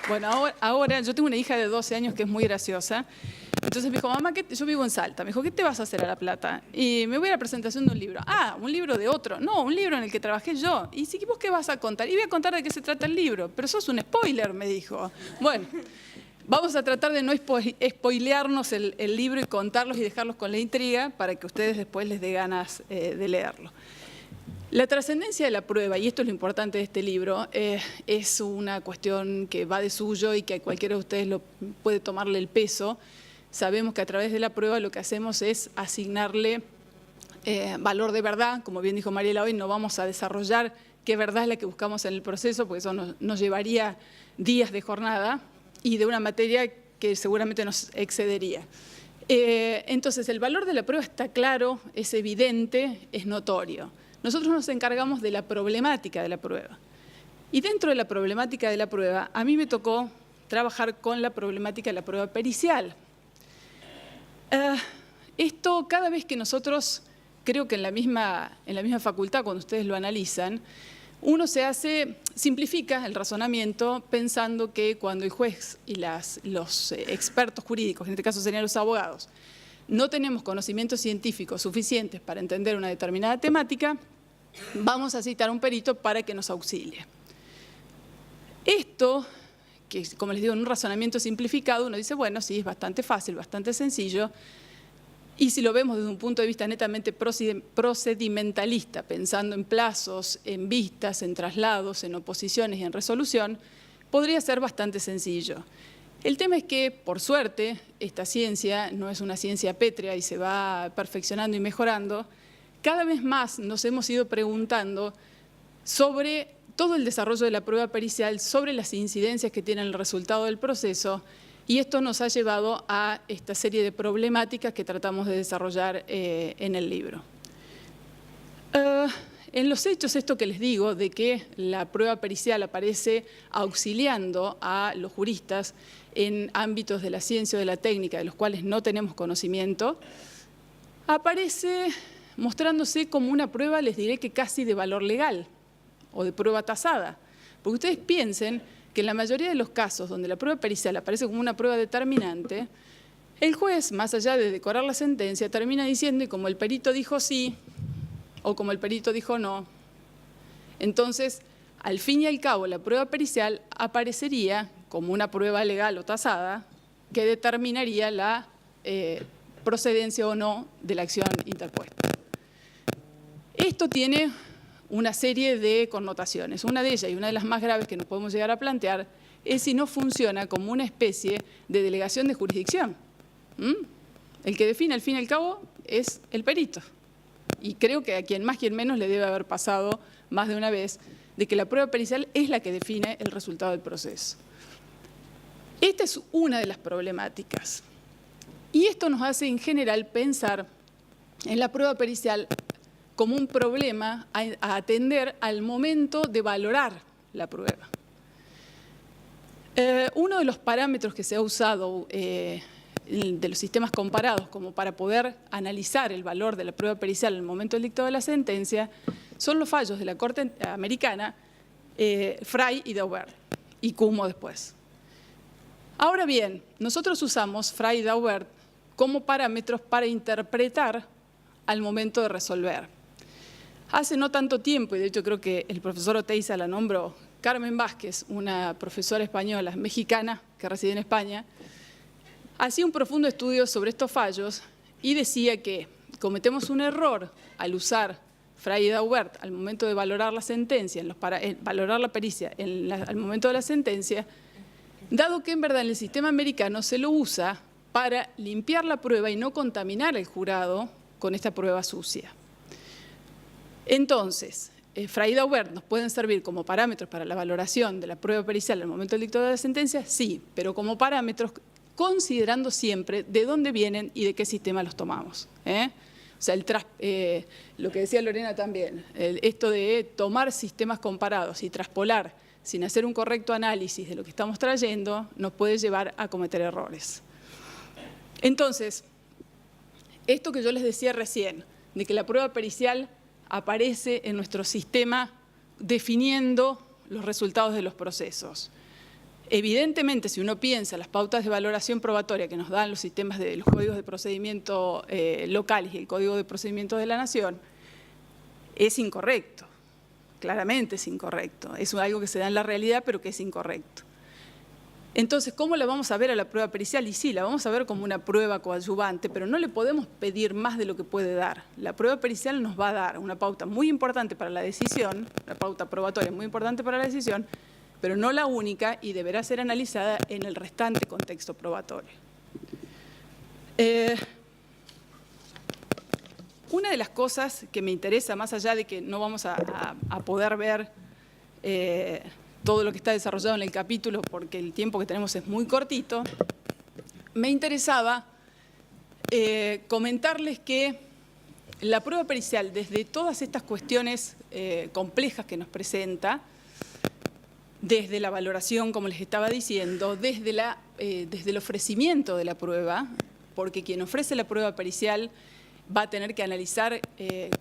Bueno, ahora yo tengo una hija de 12 años que es muy graciosa. Entonces me dijo, mamá, yo vivo en Salta. Me dijo, ¿qué te vas a hacer a La Plata? Y me voy a la presentación de un libro. Ah, un libro de otro. No, un libro en el que trabajé yo. Y sí, ¿vos qué vas a contar? Y voy a contar de qué se trata el libro. Pero sos un spoiler, me dijo. Bueno, vamos a tratar de no spoilearnos el libro y contarlos y dejarlos con la intriga para que ustedes después les dé ganas de leerlo. La trascendencia de la prueba, y esto es lo importante de este libro, es una cuestión que va de suyo y que a cualquiera de ustedes puede tomarle el peso. Sabemos que a través de la prueba lo que hacemos es asignarle valor de verdad. Como bien dijo Mariela hoy, no vamos a desarrollar qué verdad es la que buscamos en el proceso, porque eso nos llevaría días de jornada y de una materia que seguramente nos excedería. Entonces, el valor de la prueba está claro, es evidente, es notorio. Nosotros nos encargamos de la problemática de la prueba. Y dentro de la problemática de la prueba, a mí me tocó trabajar con la problemática de la prueba pericial. Esto, cada vez que nosotros, creo que en la misma facultad, cuando ustedes lo analizan, uno simplifica el razonamiento pensando que cuando el juez y los expertos jurídicos, en este caso serían los abogados, no tenemos conocimientos científicos suficientes para entender una determinada temática, vamos a citar a un perito para que nos auxilie. Esto, que como les digo, en un razonamiento simplificado, uno dice, bueno, sí, es bastante fácil, bastante sencillo, y si lo vemos desde un punto de vista netamente procedimentalista, pensando en plazos, en vistas, en traslados, en oposiciones y en resolución, podría ser bastante sencillo. El tema es que, por suerte, esta ciencia no es una ciencia pétrea y se va perfeccionando y mejorando. Cada vez más nos hemos ido preguntando sobre todo el desarrollo de la prueba pericial, sobre las incidencias que tiene el resultado del proceso, y esto nos ha llevado a esta serie de problemáticas que tratamos de desarrollar en el libro. En los hechos, esto que les digo, de que la prueba pericial aparece auxiliando a los juristas en ámbitos de la ciencia o de la técnica de los cuales no tenemos conocimiento, aparece mostrándose como una prueba, les diré que casi de valor legal o de prueba tasada. Porque ustedes piensen que en la mayoría de los casos donde la prueba pericial aparece como una prueba determinante, el juez, más allá de decorar la sentencia, termina diciendo, y como el perito dijo sí, o como el perito dijo no. Entonces, al fin y al cabo, la prueba pericial aparecería como una prueba legal o tasada que determinaría la procedencia o no de la acción interpuesta. Esto tiene una serie de connotaciones. Una de ellas, y una de las más graves que nos podemos llegar a plantear, es si no funciona como una especie de delegación de jurisdicción. El que define al fin y al cabo es el perito. Y creo que a quien más, quien menos le debe haber pasado más de una vez de que la prueba pericial es la que define el resultado del proceso. Esta es una de las problemáticas. Y esto nos hace en general pensar en la prueba pericial como un problema a atender al momento de valorar la prueba. Uno de los parámetros que se ha usado de los sistemas comparados como para poder analizar el valor de la prueba pericial en el momento del dictado de la sentencia son los fallos de la Corte Americana, Frey y Daubert, y Cuomo después. Ahora bien, nosotros usamos Frey y Daubert como parámetros para interpretar al momento de resolver. Hace no tanto tiempo, y de hecho creo que el profesor Oteiza la nombró, Carmen Vázquez, una profesora española, mexicana, que reside en España, hacía un profundo estudio sobre estos fallos y decía que cometemos un error al usar Frey y Daubert al momento de valorar la sentencia, valorar la pericia al momento de la sentencia, dado que en verdad en el sistema americano se lo usa para limpiar la prueba y no contaminar al jurado con esta prueba sucia. Entonces, Frey y Daubert nos pueden servir como parámetros para la valoración de la prueba pericial al momento del dictado de la sentencia, sí, pero como parámetros considerando siempre de dónde vienen y de qué sistema los tomamos. O sea, lo que decía Lorena también, esto de tomar sistemas comparados y traspolar sin hacer un correcto análisis de lo que estamos trayendo, nos puede llevar a cometer errores. Entonces, esto que yo les decía recién, de que la prueba pericial aparece en nuestro sistema definiendo los resultados de los procesos. Evidentemente, si uno piensa las pautas de valoración probatoria que nos dan los sistemas de los códigos de procedimiento locales y el Código de Procedimientos de la Nación, es incorrecto. Claramente es incorrecto. Es algo que se da en la realidad, pero que es incorrecto. Entonces, ¿cómo la vamos a ver a la prueba pericial? Y sí, la vamos a ver como una prueba coadyuvante, pero no le podemos pedir más de lo que puede dar. La prueba pericial nos va a dar una pauta muy importante para la decisión, una pauta probatoria muy importante para la decisión, pero no la única y deberá ser analizada en el restante contexto probatorio. Una de las cosas que me interesa, más allá de que no vamos a poder ver todo lo que está desarrollado en el capítulo porque el tiempo que tenemos es muy cortito, me interesaba comentarles que la prueba pericial, desde todas estas cuestiones complejas que nos presenta, desde la valoración, como les estaba diciendo, desde el ofrecimiento de la prueba, porque quien ofrece la prueba pericial va a tener que analizar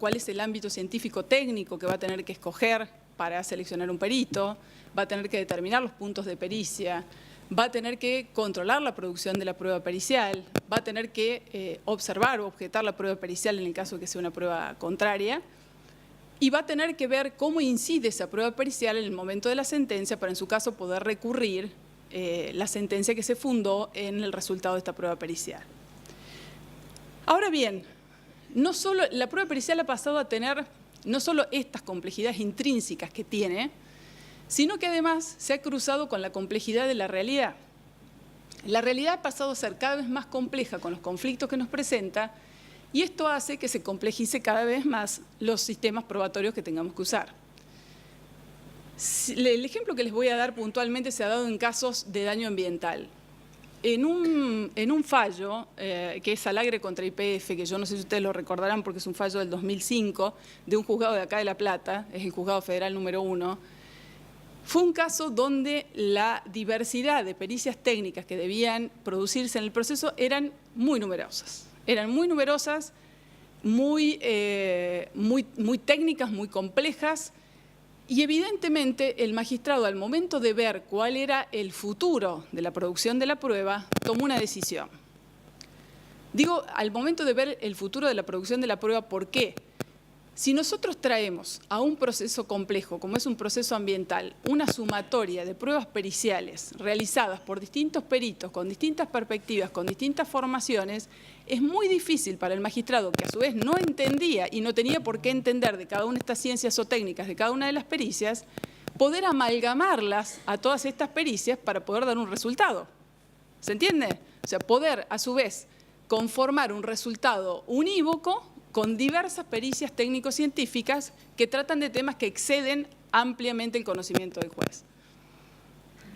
cuál es el ámbito científico técnico que va a tener que escoger para seleccionar un perito, va a tener que determinar los puntos de pericia, va a tener que controlar la producción de la prueba pericial, va a tener que observar o objetar la prueba pericial en el caso de que sea una prueba contraria, y va a tener que ver cómo incide esa prueba pericial en el momento de la sentencia para, en su caso, poder recurrir la sentencia que se fundó en el resultado de esta prueba pericial. Ahora bien, no solo la prueba pericial ha pasado a tener no solo estas complejidades intrínsecas que tiene, sino que además se ha cruzado con la complejidad de la realidad. La realidad ha pasado a ser cada vez más compleja con los conflictos que nos presenta, y esto hace que se complejice cada vez más los sistemas probatorios que tengamos que usar. El ejemplo que les voy a dar puntualmente se ha dado en casos de daño ambiental. En un fallo, que es Salagre contra YPF, que yo no sé si ustedes lo recordarán porque es un fallo del 2005, de un juzgado de acá de La Plata, es el Juzgado Federal número 1, fue un caso donde la diversidad de pericias técnicas que debían producirse en el proceso eran muy numerosas. Eran muy numerosas, muy técnicas, muy complejas, y evidentemente el magistrado, al momento de ver cuál era el futuro de la producción de la prueba, tomó una decisión. Digo, al momento de ver el futuro de la producción de la prueba, ¿por qué? Si nosotros traemos a un proceso complejo, como es un proceso ambiental, una sumatoria de pruebas periciales realizadas por distintos peritos, con distintas perspectivas, con distintas formaciones, es muy difícil para el magistrado, que a su vez no entendía y no tenía por qué entender de cada una de estas ciencias o técnicas, de cada una de las pericias, poder amalgamarlas a todas estas pericias para poder dar un resultado. ¿Se entiende? O sea, poder a su vez conformar un resultado unívoco con diversas pericias técnico-científicas que tratan de temas que exceden ampliamente el conocimiento del juez.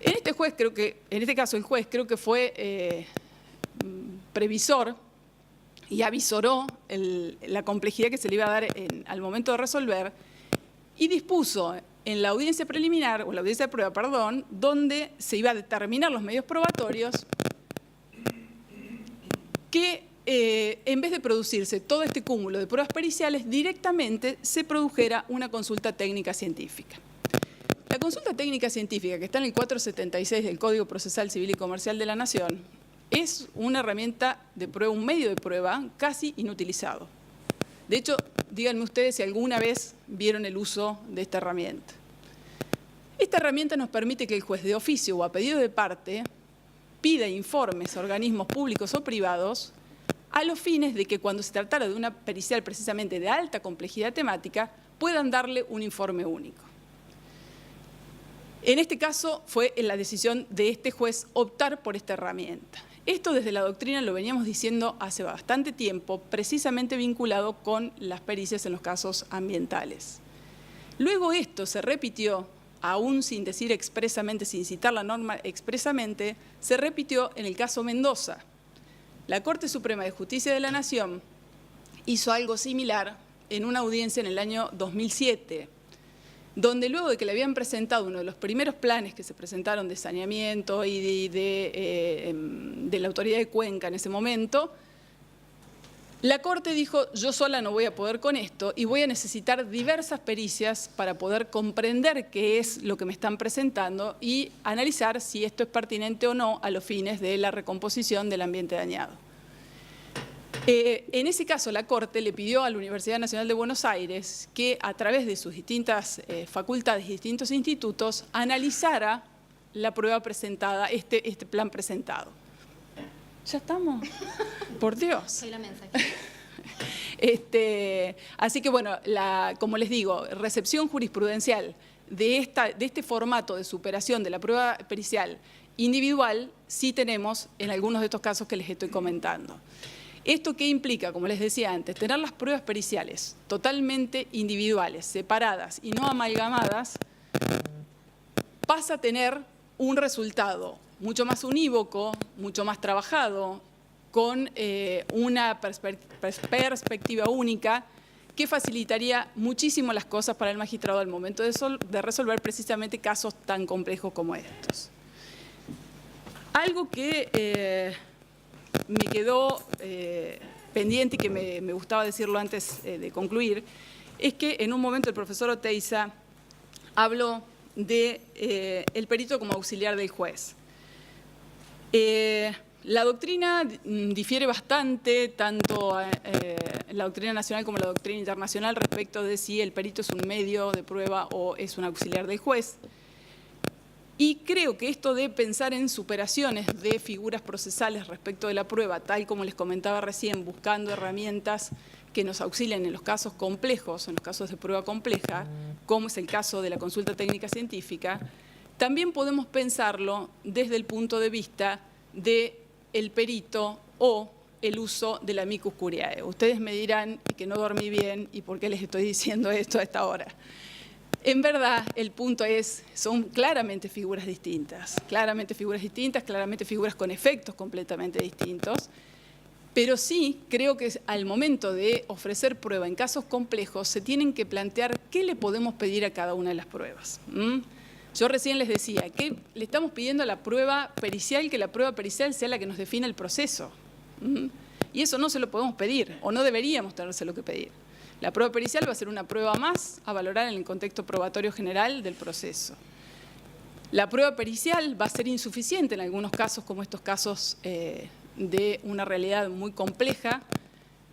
En este caso el juez creo que fue previsor y avisoró la complejidad que se le iba a dar al momento de resolver y dispuso en la audiencia preliminar, o la audiencia de prueba, perdón, donde se iba a determinar los medios probatorios, que en vez de producirse todo este cúmulo de pruebas periciales, directamente se produjera una consulta técnica científica. La consulta técnica científica, que está en el 476 del Código Procesal Civil y Comercial de la Nación, es una herramienta de prueba, un medio de prueba casi inutilizado. De hecho, díganme ustedes si alguna vez vieron el uso de esta herramienta. Esta herramienta nos permite que el juez de oficio o a pedido de parte pida informes a organismos públicos o privados a los fines de que cuando se tratara de una pericial precisamente de alta complejidad temática, puedan darle un informe único. En este caso fue la decisión de este juez optar por esta herramienta. Esto desde la doctrina lo veníamos diciendo hace bastante tiempo, precisamente vinculado con las pericias en los casos ambientales. Luego esto se repitió, aún sin decir expresamente, sin citar la norma expresamente, se repitió en el caso Mendoza. La Corte Suprema de Justicia de la Nación hizo algo similar en una audiencia en el año 2007, donde luego de que le habían presentado uno de los primeros planes que se presentaron de saneamiento y de la autoridad de Cuenca en ese momento, la Corte dijo, yo sola no voy a poder con esto y voy a necesitar diversas pericias para poder comprender qué es lo que me están presentando y analizar si esto es pertinente o no a los fines de la recomposición del ambiente dañado. En ese caso, la Corte le pidió a la Universidad Nacional de Buenos Aires que, a través de sus distintas facultades y distintos institutos, analizara la prueba presentada, este plan presentado. ¿Ya estamos? Por Dios. Soy la mensa. Así que, bueno, como les digo, recepción jurisprudencial de este formato de superación de la prueba pericial individual sí tenemos en algunos de estos casos que les estoy comentando. ¿Esto qué implica? Como les decía antes, tener las pruebas periciales totalmente individuales, separadas y no amalgamadas, pasa a tener un resultado mucho más unívoco, mucho más trabajado, con una perspectiva única que facilitaría muchísimo las cosas para el magistrado al momento de resolver precisamente casos tan complejos como estos. Algo que me quedó pendiente y que me gustaba decirlo antes de concluir, es que en un momento el profesor Oteiza habló de el perito como auxiliar del juez. La doctrina difiere bastante, tanto la doctrina nacional como la doctrina internacional, respecto de si el perito es un medio de prueba o es un auxiliar del juez. Y creo que esto de pensar en superaciones de figuras procesales respecto de la prueba, tal como les comentaba recién, buscando herramientas que nos auxilien en los casos complejos, en los casos de prueba compleja, como es el caso de la consulta técnica científica, también podemos pensarlo desde el punto de vista del perito o el uso de la amicus curiae. Ustedes me dirán que no dormí bien y por qué les estoy diciendo esto a esta hora. En verdad, el punto es, son claramente figuras distintas, claramente figuras con efectos completamente distintos, pero sí creo que al momento de ofrecer prueba en casos complejos se tienen que plantear qué le podemos pedir a cada una de las pruebas. Yo recién les decía que le estamos pidiendo a la prueba pericial que la prueba pericial sea la que nos defina el proceso. Y eso no se lo podemos pedir, o no deberíamos tenérselo que pedir. La prueba pericial va a ser una prueba más a valorar en el contexto probatorio general del proceso. La prueba pericial va a ser insuficiente en algunos casos, como estos casos de una realidad muy compleja,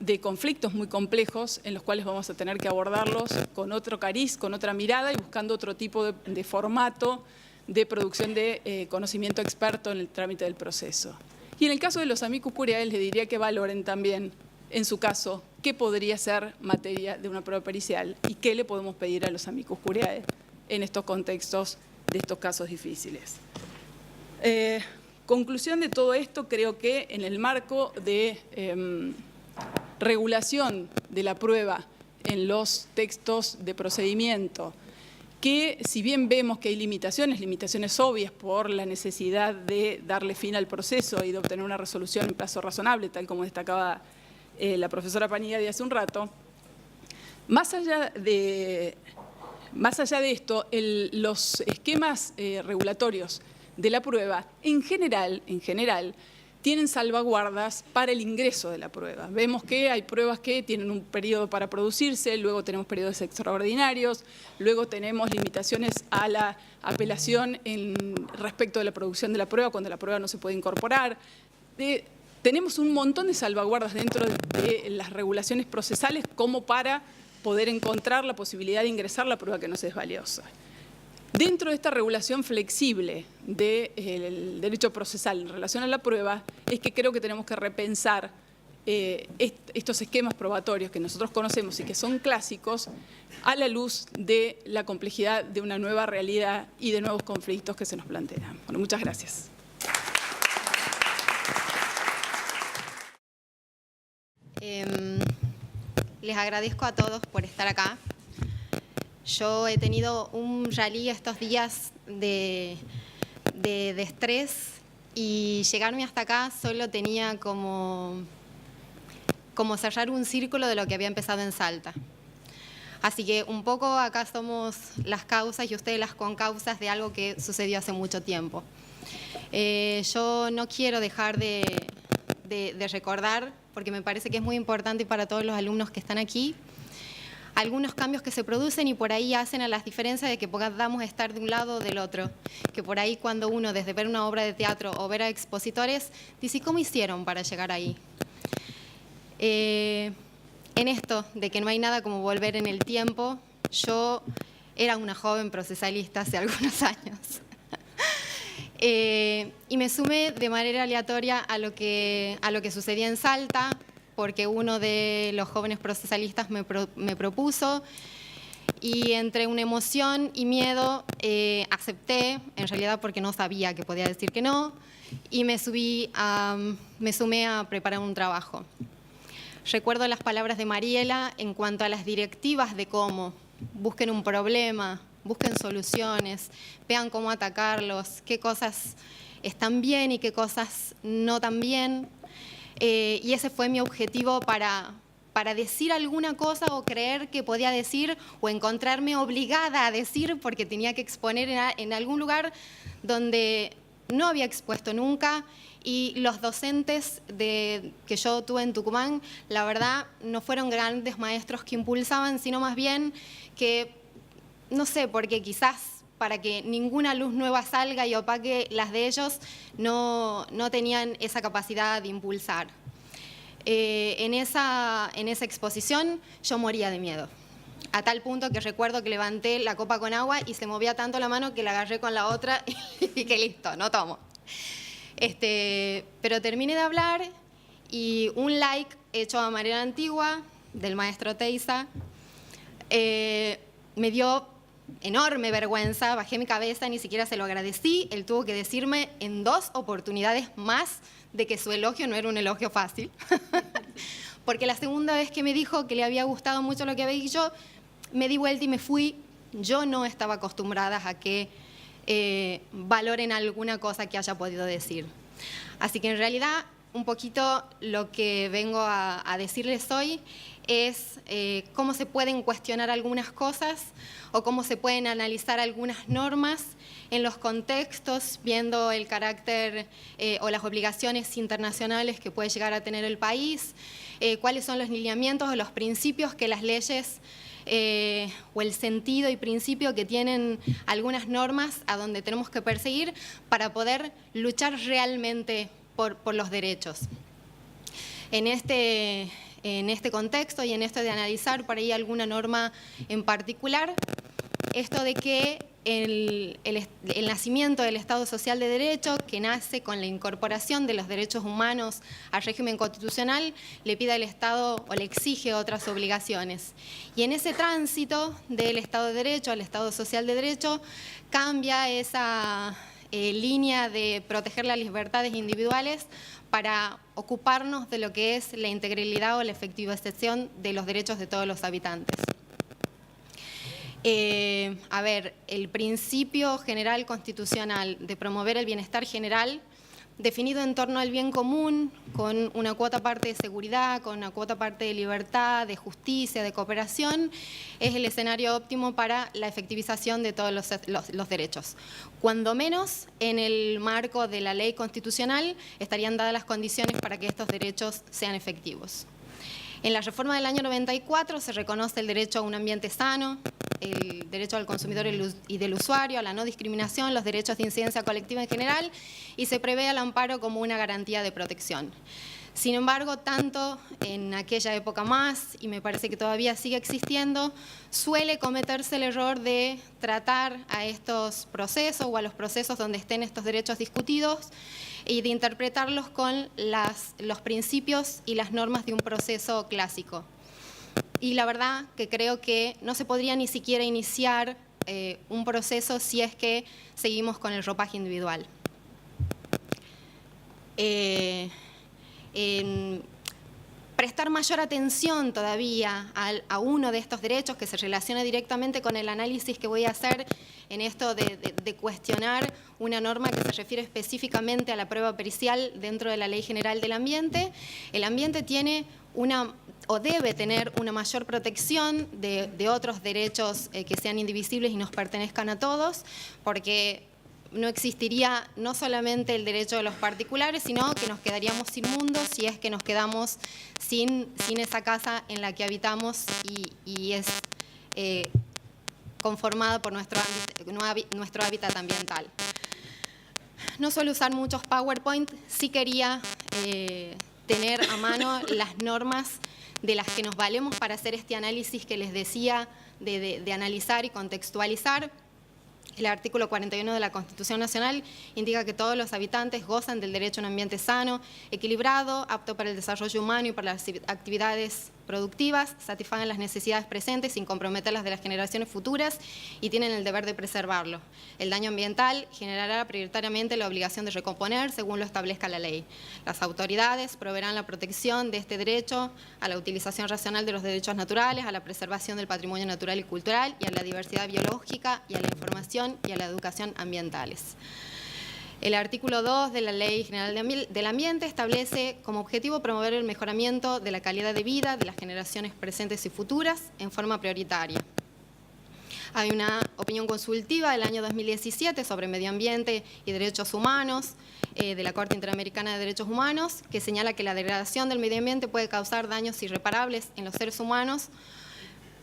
de conflictos muy complejos, en los cuales vamos a tener que abordarlos con otro cariz, con otra mirada y buscando otro tipo de formato de producción de conocimiento experto en el trámite del proceso. Y en el caso de los amicus curiae, les diría que valoren también, en su caso, qué podría ser materia de una prueba pericial y qué le podemos pedir a los amicus curiae en estos contextos de estos casos difíciles. Conclusión de todo esto, creo que en el marco de regulación de la prueba en los textos de procedimiento, que si bien vemos que hay limitaciones obvias por la necesidad de darle fin al proceso y de obtener una resolución en plazo razonable, tal como destacaba la profesora Panigadi hace un rato, más allá de esto, los esquemas regulatorios de la prueba, en general, tienen salvaguardas para el ingreso de la prueba. Vemos que hay pruebas que tienen un periodo para producirse, luego tenemos periodos extraordinarios, luego tenemos limitaciones a la apelación respecto de la producción de la prueba cuando la prueba no se puede incorporar. tenemos un montón de salvaguardas dentro de las regulaciones procesales como para poder encontrar la posibilidad de ingresar la prueba que nos es valiosa. Dentro de esta regulación flexible del derecho procesal en relación a la prueba, es que creo que tenemos que repensar estos esquemas probatorios que nosotros conocemos y que son clásicos a la luz de la complejidad de una nueva realidad y de nuevos conflictos que se nos plantean. Bueno, muchas gracias. Les agradezco a todos por estar acá. Yo he tenido un rally estos días de estrés y llegarme hasta acá solo tenía como cerrar un círculo de lo que había empezado en Salta. Así que un poco acá somos las causas y ustedes las concausas de algo que sucedió hace mucho tiempo. Yo no quiero dejar de recordar, porque me parece que es muy importante para todos los alumnos que están aquí, algunos cambios que se producen y por ahí hacen a las diferencias de que podamos estar de un lado o del otro. Que por ahí cuando uno, desde ver una obra de teatro o ver a expositores, dice, ¿cómo hicieron para llegar ahí? En esto de que no hay nada como volver en el tiempo, yo era una joven procesalista hace algunos años. Y me sumé de manera aleatoria a lo que sucedía en Salta, porque uno de los jóvenes procesalistas me propuso y entre una emoción y miedo acepté, en realidad porque no sabía que podía decir que no, y me sumé a preparar un trabajo. Recuerdo las palabras de Mariela en cuanto a las directivas de cómo busquen un problema, busquen soluciones, vean cómo atacarlos, qué cosas están bien y qué cosas no tan bien. Y ese fue mi objetivo para decir alguna cosa o creer que podía decir o encontrarme obligada a decir porque tenía que exponer en algún lugar donde no había expuesto nunca. Y los docentes que yo tuve en Tucumán, la verdad, no fueron grandes maestros que impulsaban, sino más bien que, no sé, porque quizás para que ninguna luz nueva salga y opaque las de ellos, no tenían esa capacidad de impulsar. En esa exposición yo moría de miedo, a tal punto que recuerdo que levanté la copa con agua y se movía tanto la mano que la agarré con la otra y dije, listo, no tomo. Pero terminé de hablar y un like hecho a Mariela Antigua, del maestro Teiza, me dio enorme vergüenza, bajé mi cabeza, ni siquiera se lo agradecí. Él tuvo que decirme en 2 oportunidades más de que su elogio no era un elogio fácil. Porque la segunda vez que me dijo que le había gustado mucho lo que había dicho, me di vuelta y me fui. Yo no estaba acostumbrada a que valoren alguna cosa que haya podido decir. Así que en realidad un poquito lo que vengo a decirles hoy es cómo se pueden cuestionar algunas cosas o cómo se pueden analizar algunas normas en los contextos, viendo el carácter o las obligaciones internacionales que puede llegar a tener el país, cuáles son los lineamientos o los principios que las leyes o el sentido y principio que tienen algunas normas a donde tenemos que perseguir para poder luchar realmente por los derechos. En este contexto y en esto de analizar por ahí alguna norma en particular, esto de que el nacimiento del Estado Social de Derecho, que nace con la incorporación de los derechos humanos al régimen constitucional, le pide al Estado o le exige otras obligaciones. Y en ese tránsito del Estado de Derecho al Estado Social de Derecho cambia esa línea de proteger las libertades individuales para ocuparnos de lo que es la integralidad o la efectivización de los derechos de todos los habitantes. El principio general constitucional de promover el bienestar general, definido en torno al bien común, con una cuota parte de seguridad, con una cuota parte de libertad, de justicia, de cooperación, es el escenario óptimo para la efectivización de todos los derechos. Cuando menos, en el marco de la ley constitucional, estarían dadas las condiciones para que estos derechos sean efectivos. En la reforma del año 94 se reconoce el derecho a un ambiente sano, el derecho al consumidor y del usuario, a la no discriminación, los derechos de incidencia colectiva en general, y se prevé el amparo como una garantía de protección. Sin embargo, tanto en aquella época más, y me parece que todavía sigue existiendo, suele cometerse el error de tratar a estos procesos o a los procesos donde estén estos derechos discutidos y de interpretarlos con los principios y las normas de un proceso clásico. Y la verdad que creo que no se podría ni siquiera iniciar un proceso si es que seguimos con el ropaje individual. Prestar mayor atención todavía a uno de estos derechos que se relaciona directamente con el análisis que voy a hacer en esto de cuestionar una norma que se refiere específicamente a la prueba pericial dentro de la Ley General del Ambiente. El ambiente tiene o debe tener una mayor protección de otros derechos que sean indivisibles y nos pertenezcan a todos, porque no existiría no solamente el derecho de los particulares, sino que nos quedaríamos sin mundo si es que nos quedamos sin esa casa en la que habitamos y es conformada por nuestro hábitat ambiental. No suelo usar muchos PowerPoint, sí quería tener a mano las normas de las que nos valemos para hacer este análisis que les decía de analizar y contextualizar. El artículo 41 de la Constitución Nacional indica que todos los habitantes gozan del derecho a un ambiente sano, equilibrado, apto para el desarrollo humano y para las actividades productivas, satisfagan las necesidades presentes sin comprometer las de las generaciones futuras y tienen el deber de preservarlo. El daño ambiental generará prioritariamente la obligación de recomponer según lo establezca la ley. Las autoridades proveerán la protección de este derecho a la utilización racional de los derechos naturales, a la preservación del patrimonio natural y cultural y a la diversidad biológica y a la información y a la educación ambientales. El artículo 2 de la Ley General del Ambiente establece como objetivo promover el mejoramiento de la calidad de vida de las generaciones presentes y futuras en forma prioritaria. Hay una opinión consultiva del año 2017 sobre medio ambiente y derechos humanos de la Corte Interamericana de Derechos Humanos que señala que la degradación del medio ambiente puede causar daños irreparables en los seres humanos,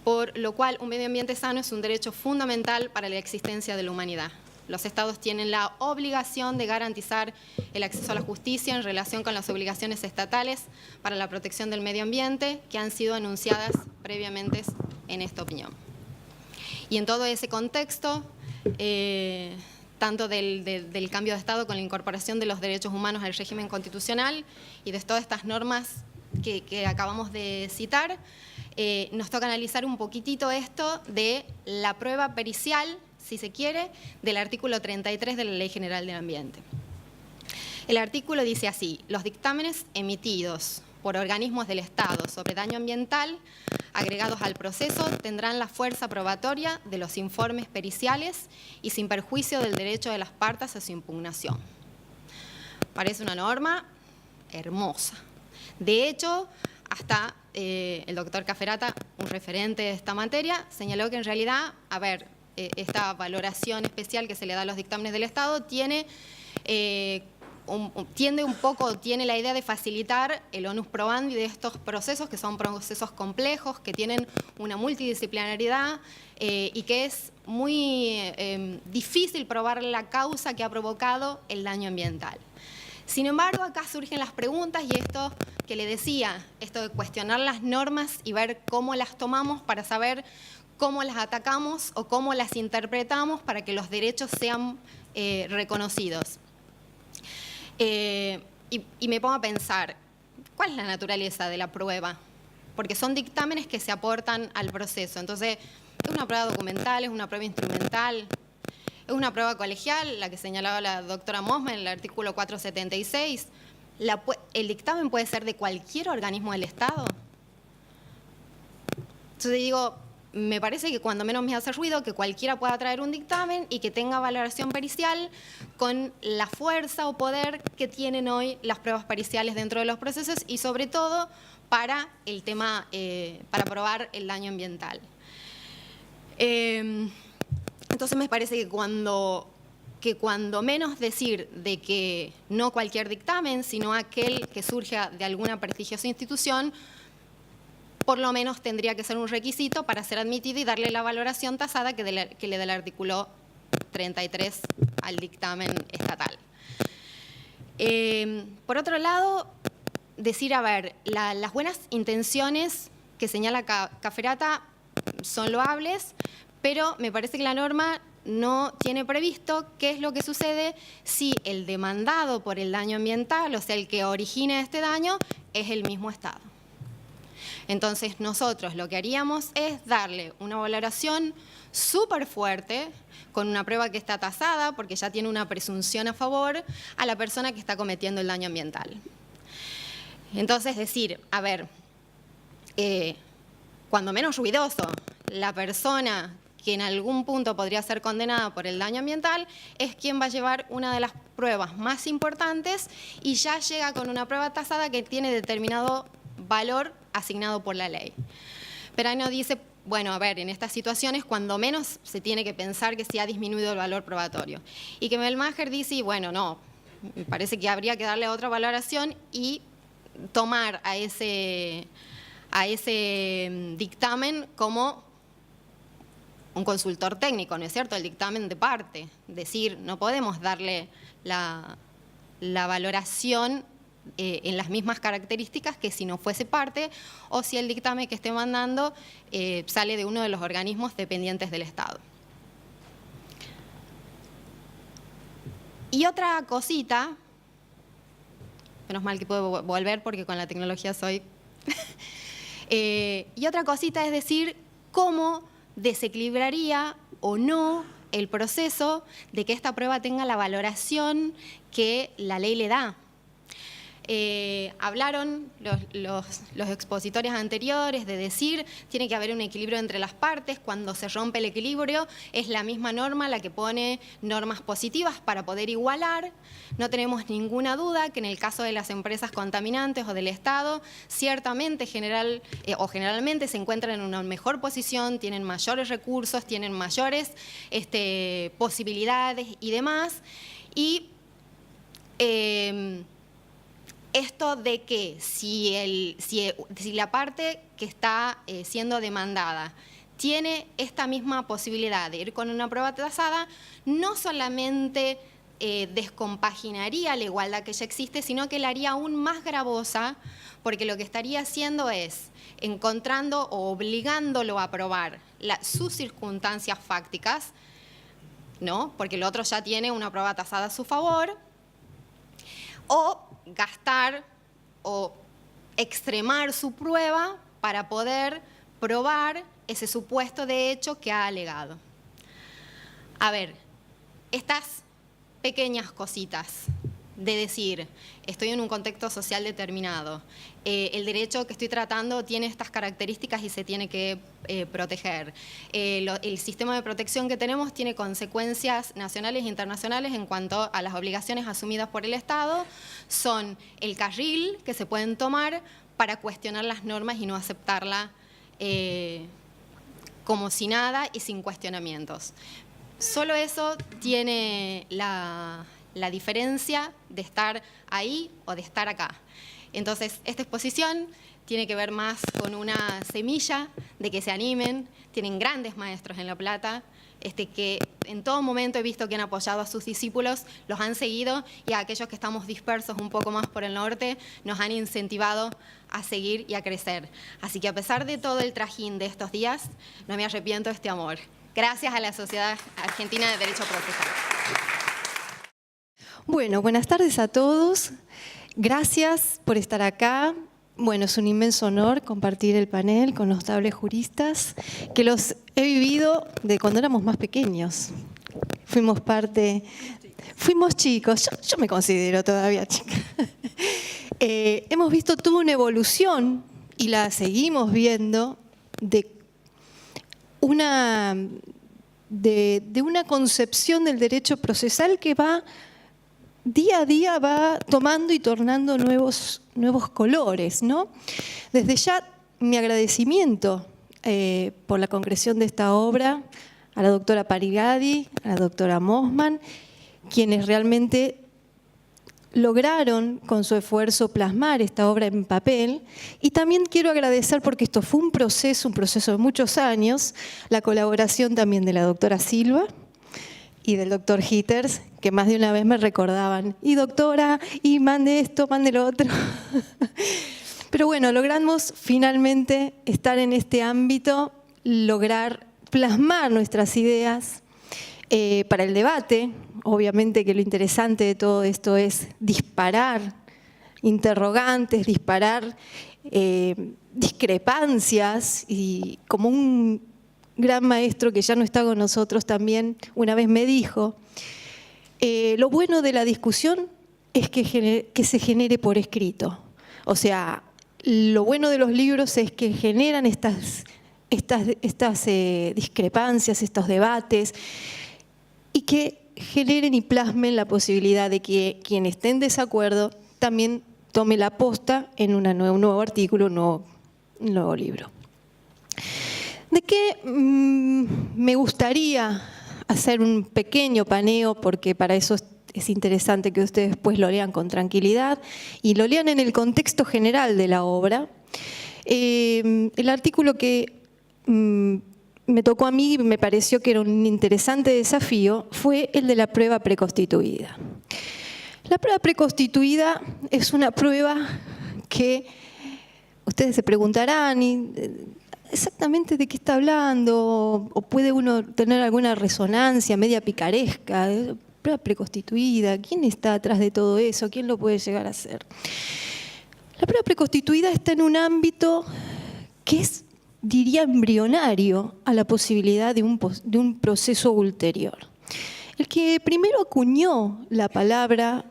por lo cual un medio ambiente sano es un derecho fundamental para la existencia de la humanidad. Los estados tienen la obligación de garantizar el acceso a la justicia en relación con las obligaciones estatales para la protección del medio ambiente que han sido anunciadas previamente en esta opinión. Y en todo ese contexto, tanto del cambio de estado con la incorporación de los derechos humanos al régimen constitucional y de todas estas normas que acabamos de citar, nos toca analizar un poquitito esto de la prueba pericial, si se quiere, del artículo 33 de la Ley General del Ambiente. El artículo dice así: los dictámenes emitidos por organismos del Estado sobre daño ambiental agregados al proceso tendrán la fuerza probatoria de los informes periciales y sin perjuicio del derecho de las partes a su impugnación. Parece una norma hermosa. De hecho, hasta el doctor Cafferata, un referente de esta materia, señaló que en realidad, esta valoración especial que se le da a los dictámenes del Estado tiene tiene la idea de facilitar el onus probandi de estos procesos, que son procesos complejos, que tienen una multidisciplinaridad y que es muy difícil probar la causa que ha provocado el daño ambiental. Sin embargo, acá surgen las preguntas y esto que le decía, esto de cuestionar las normas y ver cómo las tomamos para saber cómo las atacamos o cómo las interpretamos para que los derechos sean reconocidos. Y me pongo a pensar, ¿cuál es la naturaleza de la prueba? Porque son dictámenes que se aportan al proceso. Entonces, ¿es una prueba documental, es una prueba instrumental, es una prueba colegial, la que señalaba la doctora Mosman en el artículo 476? ¿El dictamen puede ser de cualquier organismo del Estado? Entonces digo, me parece que cuando menos me hace ruido que cualquiera pueda traer un dictamen y que tenga valoración pericial con la fuerza o poder que tienen hoy las pruebas periciales dentro de los procesos y sobre todo para el tema, para probar el daño ambiental. Entonces me parece que cuando menos decir de que no cualquier dictamen, sino aquel que surja de alguna prestigiosa institución, por lo menos tendría que ser un requisito para ser admitido y darle la valoración tasada que le da el artículo 33 al dictamen estatal. Por otro lado, decir, a ver, las buenas intenciones que señala Cafferata son loables, pero me parece que la norma no tiene previsto qué es lo que sucede si el demandado por el daño ambiental, o sea, el que origina este daño, es el mismo Estado. Entonces, nosotros lo que haríamos es darle una valoración súper fuerte, con una prueba que está tasada, porque ya tiene una presunción a favor, a la persona que está cometiendo el daño ambiental. Entonces, decir, a ver, cuando menos ruidoso, la persona que en algún punto podría ser condenada por el daño ambiental es quien va a llevar una de las pruebas más importantes y ya llega con una prueba tasada que tiene determinado valor asignado por la ley. Perano dice, bueno, a ver, en estas situaciones cuando menos se tiene que pensar que se ha disminuido el valor probatorio. Y que Melmacher dice, bueno, no, me parece que habría que darle otra valoración y tomar a ese dictamen como un consultor técnico, ¿no es cierto? El dictamen de parte. Decir, no podemos darle la valoración en las mismas características que si no fuese parte o si el dictamen que esté mandando sale de uno de los organismos dependientes del Estado. Y otra cosita, menos mal que puedo volver porque con la tecnología soy... y otra cosita es decir, cómo desequilibraría o no el proceso de que esta prueba tenga la valoración que la ley le da. Hablaron los expositores anteriores de decir tiene que haber un equilibrio entre las partes. Cuando se rompe el equilibrio es la misma norma la que pone normas positivas para poder igualar. No tenemos ninguna duda que en el caso de las empresas contaminantes o del Estado ciertamente generalmente se encuentran en una mejor posición, tienen mayores recursos, tienen mayores posibilidades y demás. Y esto de que si la parte que está siendo demandada tiene esta misma posibilidad de ir con una prueba tasada, no solamente descompaginaría la igualdad que ya existe, sino que la haría aún más gravosa, porque lo que estaría haciendo es encontrando o obligándolo a probar sus circunstancias fácticas, ¿no? Porque el otro ya tiene una prueba tasada a su favor, o gastar o extremar su prueba para poder probar ese supuesto de hecho que ha alegado. A ver, estas pequeñas cositas de decir, estoy en un contexto social determinado, el derecho que estoy tratando tiene estas características y se tiene que proteger. El sistema de protección que tenemos tiene consecuencias nacionales e internacionales en cuanto a las obligaciones asumidas por el Estado, son el carril que se pueden tomar para cuestionar las normas y no aceptarla como si nada y sin cuestionamientos. Solo eso tiene la diferencia de estar ahí o de estar acá. Entonces, esta exposición tiene que ver más con una semilla de que se animen. Tienen grandes maestros en La Plata, que en todo momento he visto que han apoyado a sus discípulos, los han seguido y a aquellos que estamos dispersos un poco más por el norte nos han incentivado a seguir y a crecer. Así que a pesar de todo el trajín de estos días, no me arrepiento de este amor. Gracias a la Sociedad Argentina de Derecho Procesal. Bueno, buenas tardes a todos. Gracias por estar acá. Bueno, es un inmenso honor compartir el panel con notables juristas que los he vivido de cuando éramos más pequeños. Fuimos chicos, yo me considero todavía chica. Hemos visto toda una evolución y la seguimos viendo de una concepción del derecho procesal que día a día va tomando y tornando nuevos colores, ¿no? Desde ya, mi agradecimiento por la concreción de esta obra a la doctora Parigadi, a la doctora Mossman, quienes realmente lograron con su esfuerzo plasmar esta obra en papel, y también quiero agradecer, porque esto fue un proceso de muchos años, la colaboración también de la doctora Silva y del doctor Hitters, que más de una vez me recordaban, y doctora, y mande esto, mande lo otro. Pero bueno, logramos finalmente estar en este ámbito, lograr plasmar nuestras ideas para el debate. Obviamente que lo interesante de todo esto es disparar interrogantes, disparar discrepancias, y como un gran maestro que ya no está con nosotros también una vez me dijo, lo bueno de la discusión es que se genere por escrito. O sea, lo bueno de los libros es que generan estas discrepancias, estos debates, y que generen y plasmen la posibilidad de que quien esté en desacuerdo también tome la posta en un nuevo artículo, un nuevo libro. ¿De qué me gustaría hacer un pequeño paneo? Porque para eso es interesante que ustedes después lo lean con tranquilidad y lo lean en el contexto general de la obra. El artículo que me tocó a mí, me pareció que era un interesante desafío, fue el de la prueba preconstituida. La prueba preconstituida es una prueba que ustedes se preguntarán exactamente de qué está hablando, o puede uno tener alguna resonancia media picaresca. Prueba preconstituida, ¿quién está atrás de todo eso? ¿Quién lo puede llegar a hacer? La prueba preconstituida está en un ámbito que es, diría, embrionario a la posibilidad de un proceso ulterior. El que primero acuñó la palabra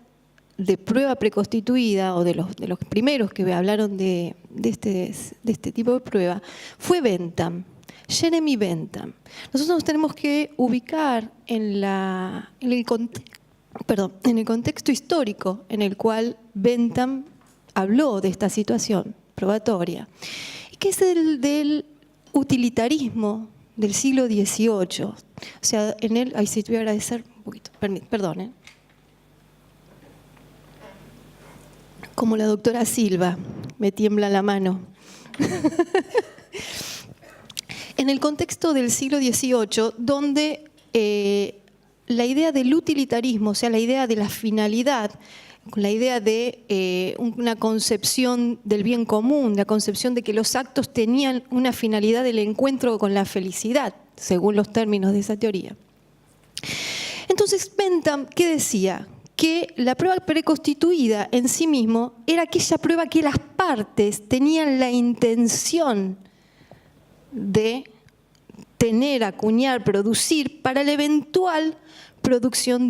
de prueba preconstituida, o de los primeros que hablaron de este tipo de prueba, fue Bentham, Jeremy Bentham. Nosotros nos tenemos que ubicar en el contexto histórico en el cual Bentham habló de esta situación probatoria, que es el del utilitarismo del siglo XVIII. O sea, en él, ahí sí te voy a agradecer un poquito, perdón. Como la doctora Silva, me tiembla la mano. En el contexto del siglo XVIII, donde la idea del utilitarismo, o sea, la idea de la finalidad, la idea de una concepción del bien común, la concepción de que los actos tenían una finalidad del encuentro con la felicidad, según los términos de esa teoría. Entonces, Bentham, ¿qué decía? Que la prueba preconstituida en sí mismo era aquella prueba que las partes tenían la intención de tener, acuñar, producir para la eventual producción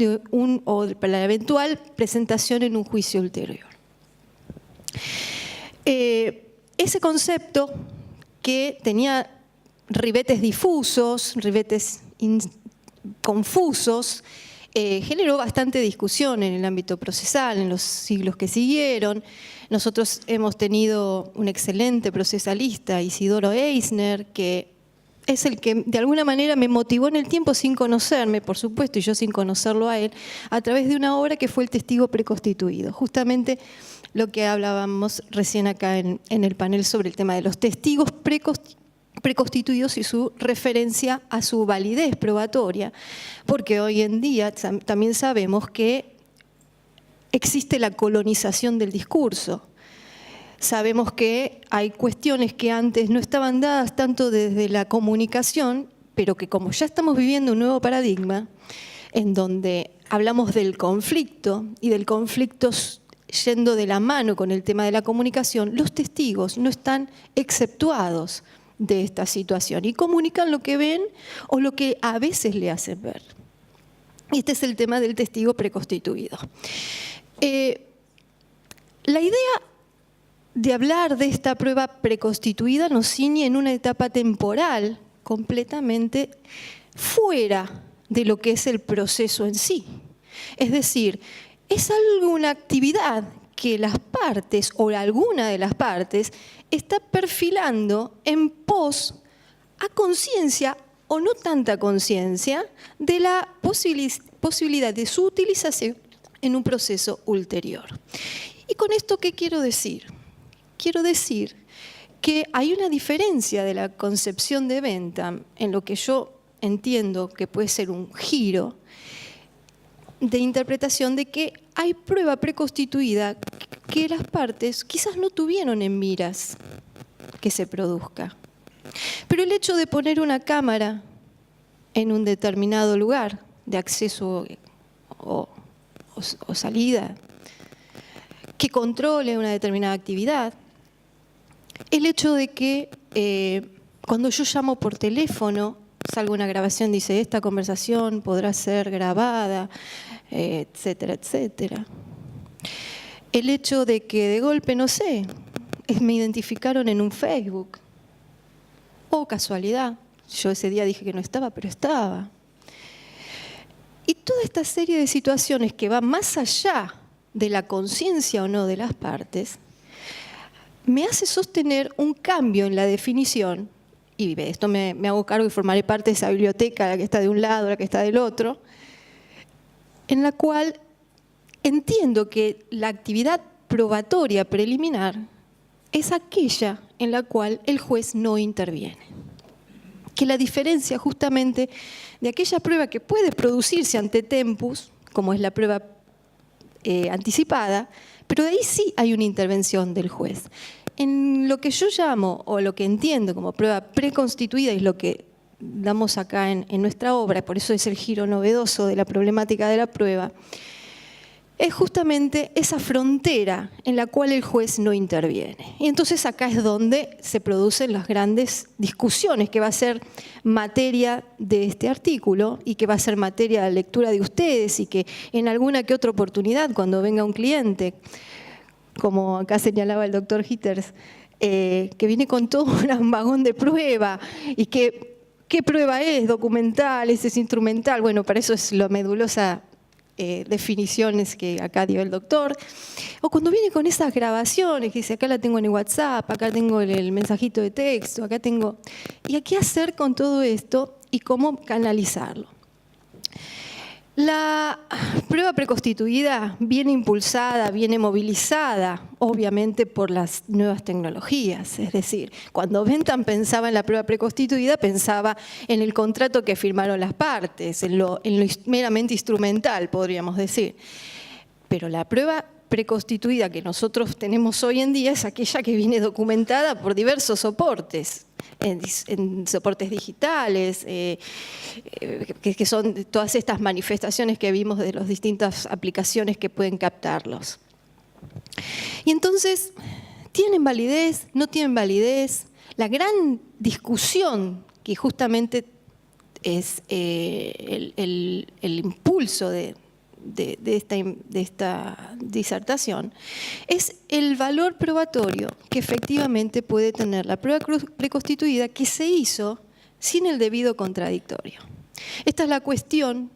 o para la eventual presentación en un juicio ulterior. Ese concepto, que tenía ribetes difusos, ribetes confusos, generó bastante discusión en el ámbito procesal en los siglos que siguieron. Nosotros hemos tenido un excelente procesalista, Isidoro Eisner, que es el que de alguna manera me motivó en el tiempo, sin conocerme, por supuesto, y yo sin conocerlo a él, a través de una obra que fue El testigo preconstituido. Justamente lo que hablábamos recién acá en el panel sobre el tema de los testigos preconstituidos y su referencia a su validez probatoria, porque hoy en día también sabemos que existe la colonización del discurso. Sabemos que hay cuestiones que antes no estaban dadas tanto desde la comunicación, pero que como ya estamos viviendo un nuevo paradigma, en donde hablamos del conflicto, y del conflicto yendo de la mano con el tema de la comunicación, los testigos no están exceptuados de esta situación y comunican lo que ven o lo que a veces le hacen ver. Este es el tema del testigo preconstituido. La idea de hablar de esta prueba preconstituida nos ciñe en una etapa temporal completamente fuera de lo que es el proceso en sí. Es decir, es alguna actividad que las partes o alguna de las partes está perfilando en pos a conciencia o no tanta conciencia de la posibilidad de su utilización en un proceso ulterior. ¿Y con esto qué quiero decir? Quiero decir que hay una diferencia de la concepción de Bentham en lo que yo entiendo que puede ser un giro de interpretación de que hay prueba preconstituida que las partes quizás no tuvieron en miras que se produzca. Pero el hecho de poner una cámara en un determinado lugar de acceso o salida, que controle una determinada actividad, el hecho de que cuando yo llamo por teléfono, salga una grabación, dice, esta conversación podrá ser grabada, etcétera, etcétera. El hecho de que de golpe, no sé, me identificaron en un Facebook, o casualidad, yo ese día dije que no estaba, pero estaba. Y toda esta serie de situaciones que va más allá de la conciencia o no de las partes, me hace sostener un cambio en la definición, y esto me hago cargo y formaré parte de esa biblioteca, la que está de un lado, la que está del otro, en la cual entiendo que la actividad probatoria preliminar es aquella en la cual el juez no interviene. Que la diferencia justamente de aquella prueba que puede producirse ante tempus, como es la prueba anticipada, pero de ahí sí hay una intervención del juez. En lo que yo llamo, o lo que entiendo como prueba preconstituida, y lo que damos acá en nuestra obra, por eso es el giro novedoso de la problemática de la prueba, es justamente esa frontera en la cual el juez no interviene. Y entonces acá es donde se producen las grandes discusiones, que va a ser materia de este artículo y que va a ser materia de lectura de ustedes, y que en alguna que otra oportunidad, cuando venga un cliente, como acá señalaba el doctor Hitters, que viene con todo un vagón de prueba, y que ¿qué prueba es? ¿Documental? ¿Es instrumental? Bueno, para eso es la medulosa definiciones que acá dio el doctor. O cuando viene con esas grabaciones, que dice, acá la tengo en el WhatsApp, acá tengo el mensajito de texto, acá tengo... ¿Y a qué hacer con todo esto y cómo canalizarlo? La prueba preconstituida viene impulsada, viene movilizada, obviamente, por las nuevas tecnologías. Es decir, cuando Bentham pensaba en la prueba preconstituida, pensaba en el contrato que firmaron las partes, en lo meramente instrumental, podríamos decir. Pero la prueba preconstituida que nosotros tenemos hoy en día es aquella que viene documentada por diversos soportes, en soportes digitales, que son todas estas manifestaciones que vimos de las distintas aplicaciones que pueden captarlos. Y entonces, ¿tienen validez? ¿No tienen validez? La gran discusión que justamente es el impulso de esta disertación es el valor probatorio que efectivamente puede tener la prueba preconstituida que se hizo sin el debido contradictorio. Esta es la cuestión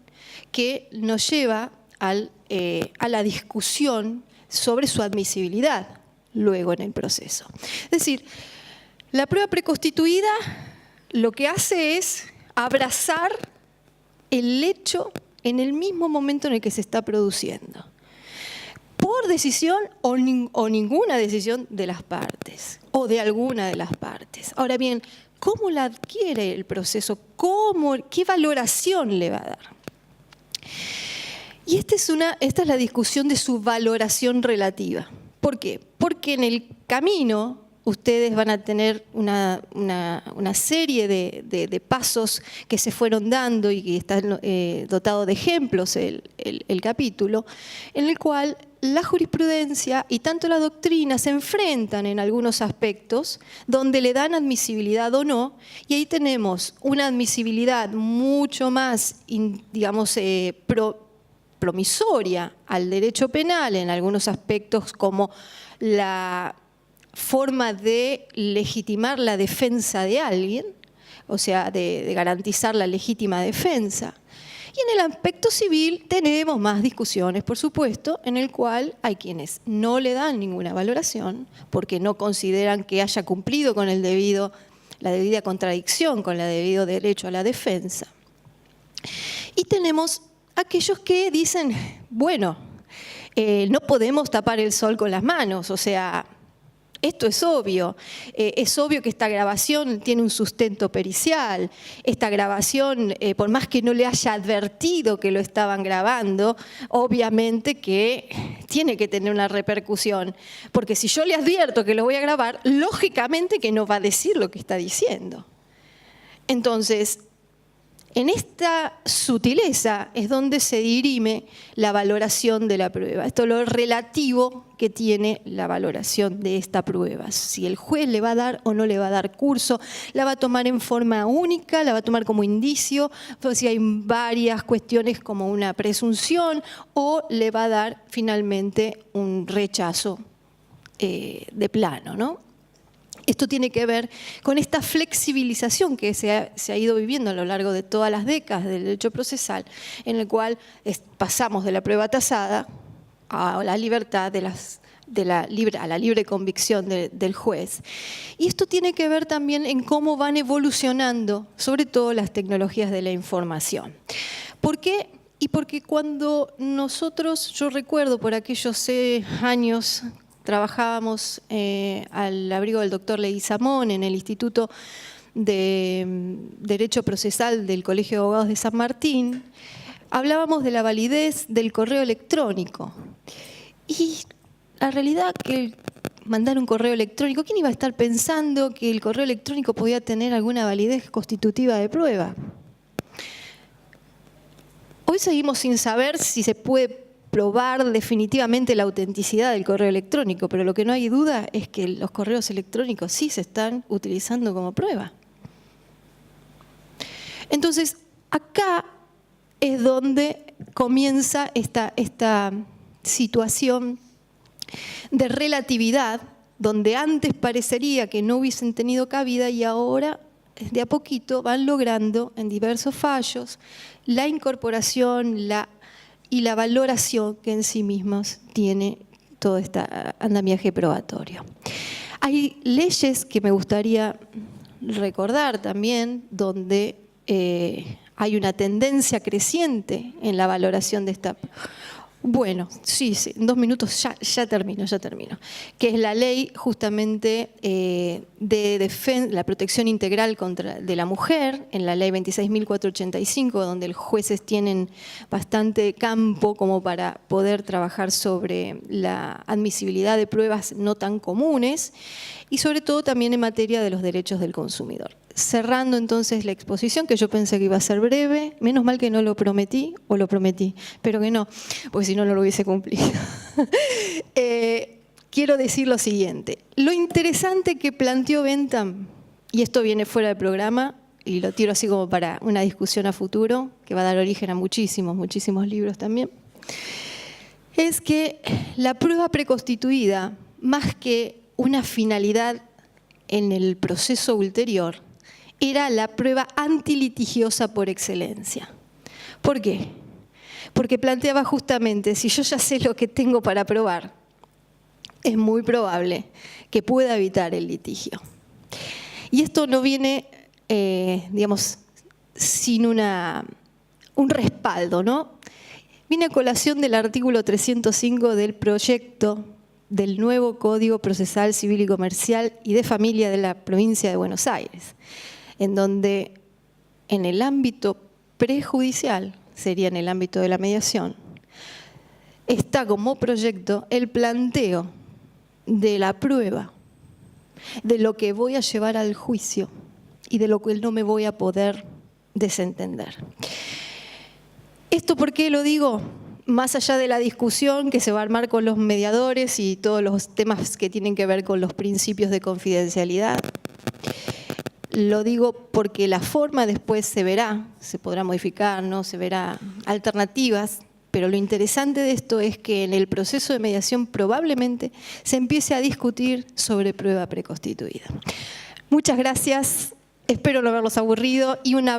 que nos lleva a la discusión sobre su admisibilidad luego en el proceso. Es decir, la prueba preconstituida lo que hace es abrazar el hecho en el mismo momento en el que se está produciendo, por decisión o ninguna decisión de las partes, o de alguna de las partes. Ahora bien, ¿cómo la adquiere el proceso? ¿Qué valoración le va a dar? Y esta es la discusión de su valoración relativa. ¿Por qué? Porque en el camino ustedes van a tener una serie de pasos que se fueron dando y que están dotado de ejemplos el capítulo, en el cual la jurisprudencia y tanto la doctrina se enfrentan en algunos aspectos donde le dan admisibilidad o no, y ahí tenemos una admisibilidad mucho más, digamos, promisoria al derecho penal en algunos aspectos, como la forma de legitimar la defensa de alguien, o sea, de garantizar la legítima defensa. Y en el aspecto civil tenemos más discusiones, por supuesto, en el cual hay quienes no le dan ninguna valoración porque no consideran que haya cumplido con la debida contradicción, con el debido derecho a la defensa. Y tenemos aquellos que dicen, bueno, no podemos tapar el sol con las manos, o sea, esto es obvio que esta grabación tiene un sustento pericial, esta grabación, por más que no le haya advertido que lo estaban grabando, obviamente que tiene que tener una repercusión, porque si yo le advierto que lo voy a grabar, lógicamente que no va a decir lo que está diciendo. Entonces, en esta sutileza es donde se dirime la valoración de la prueba. Esto es lo relativo que tiene la valoración de esta prueba. Si el juez le va a dar o no le va a dar curso, la va a tomar en forma única, la va a tomar como indicio, si hay varias cuestiones como una presunción, o le va a dar finalmente un rechazo de plano, ¿no? Esto tiene que ver con esta flexibilización que se ha ido viviendo a lo largo de todas las décadas del derecho procesal, en el cual pasamos de la prueba tasada a la libertad a la libre convicción del juez. Y esto tiene que ver también en cómo van evolucionando, sobre todo las tecnologías de la información. ¿Por qué? Y porque cuando nosotros, yo recuerdo por aquellos años, trabajábamos al abrigo del doctor Leguizamón en el Instituto de Derecho Procesal del Colegio de Abogados de San Martín, hablábamos de la validez del correo electrónico. Y la realidad que mandar un correo electrónico, ¿quién iba a estar pensando que el correo electrónico podía tener alguna validez constitutiva de prueba? Hoy seguimos sin saber si se puede probar definitivamente la autenticidad del correo electrónico, pero lo que no hay duda es que los correos electrónicos sí se están utilizando como prueba. Entonces, acá es donde comienza esta situación de relatividad, donde antes parecería que no hubiesen tenido cabida y ahora de a poquito van logrando en diversos fallos la incorporación y la valoración que en sí mismos tiene todo este andamiaje probatorio. Hay leyes que me gustaría recordar también, donde hay una tendencia creciente en la valoración de esta. Bueno, sí, en 2 minutos ya termino. Que es la ley justamente de la protección integral de la mujer, en la ley 26.485, donde los jueces tienen bastante campo como para poder trabajar sobre la admisibilidad de pruebas no tan comunes y sobre todo también en materia de los derechos del consumidor. Cerrando entonces la exposición, que yo pensé que iba a ser breve, menos mal que no lo prometí, pero que no, porque si no, no lo hubiese cumplido. Quiero decir lo siguiente, lo interesante que planteó Bentham, y esto viene fuera del programa, y lo tiro así como para una discusión a futuro, que va a dar origen a muchísimos libros también, es que la prueba preconstituida, más que una finalidad en el proceso ulterior, era la prueba antilitigiosa por excelencia. ¿Por qué? Porque planteaba justamente, si yo ya sé lo que tengo para probar, es muy probable que pueda evitar el litigio. Y esto no viene, digamos, sin un respaldo, ¿no? Viene a colación del artículo 305 del proyecto del nuevo Código Procesal Civil y Comercial y de Familia de la provincia de Buenos Aires, en donde en el ámbito prejudicial, sería en el ámbito de la mediación, está como proyecto el planteo de la prueba, de lo que voy a llevar al juicio y de lo que no me voy a poder desentender. ¿Esto por qué lo digo? Más allá de la discusión que se va a armar con los mediadores y todos los temas que tienen que ver con los principios de confidencialidad, lo digo porque la forma después se verá, se podrá modificar, ¿no? Se verá alternativas, pero lo interesante de esto es que en el proceso de mediación probablemente se empiece a discutir sobre prueba preconstituida. Muchas gracias, espero no haberlos aburrido y un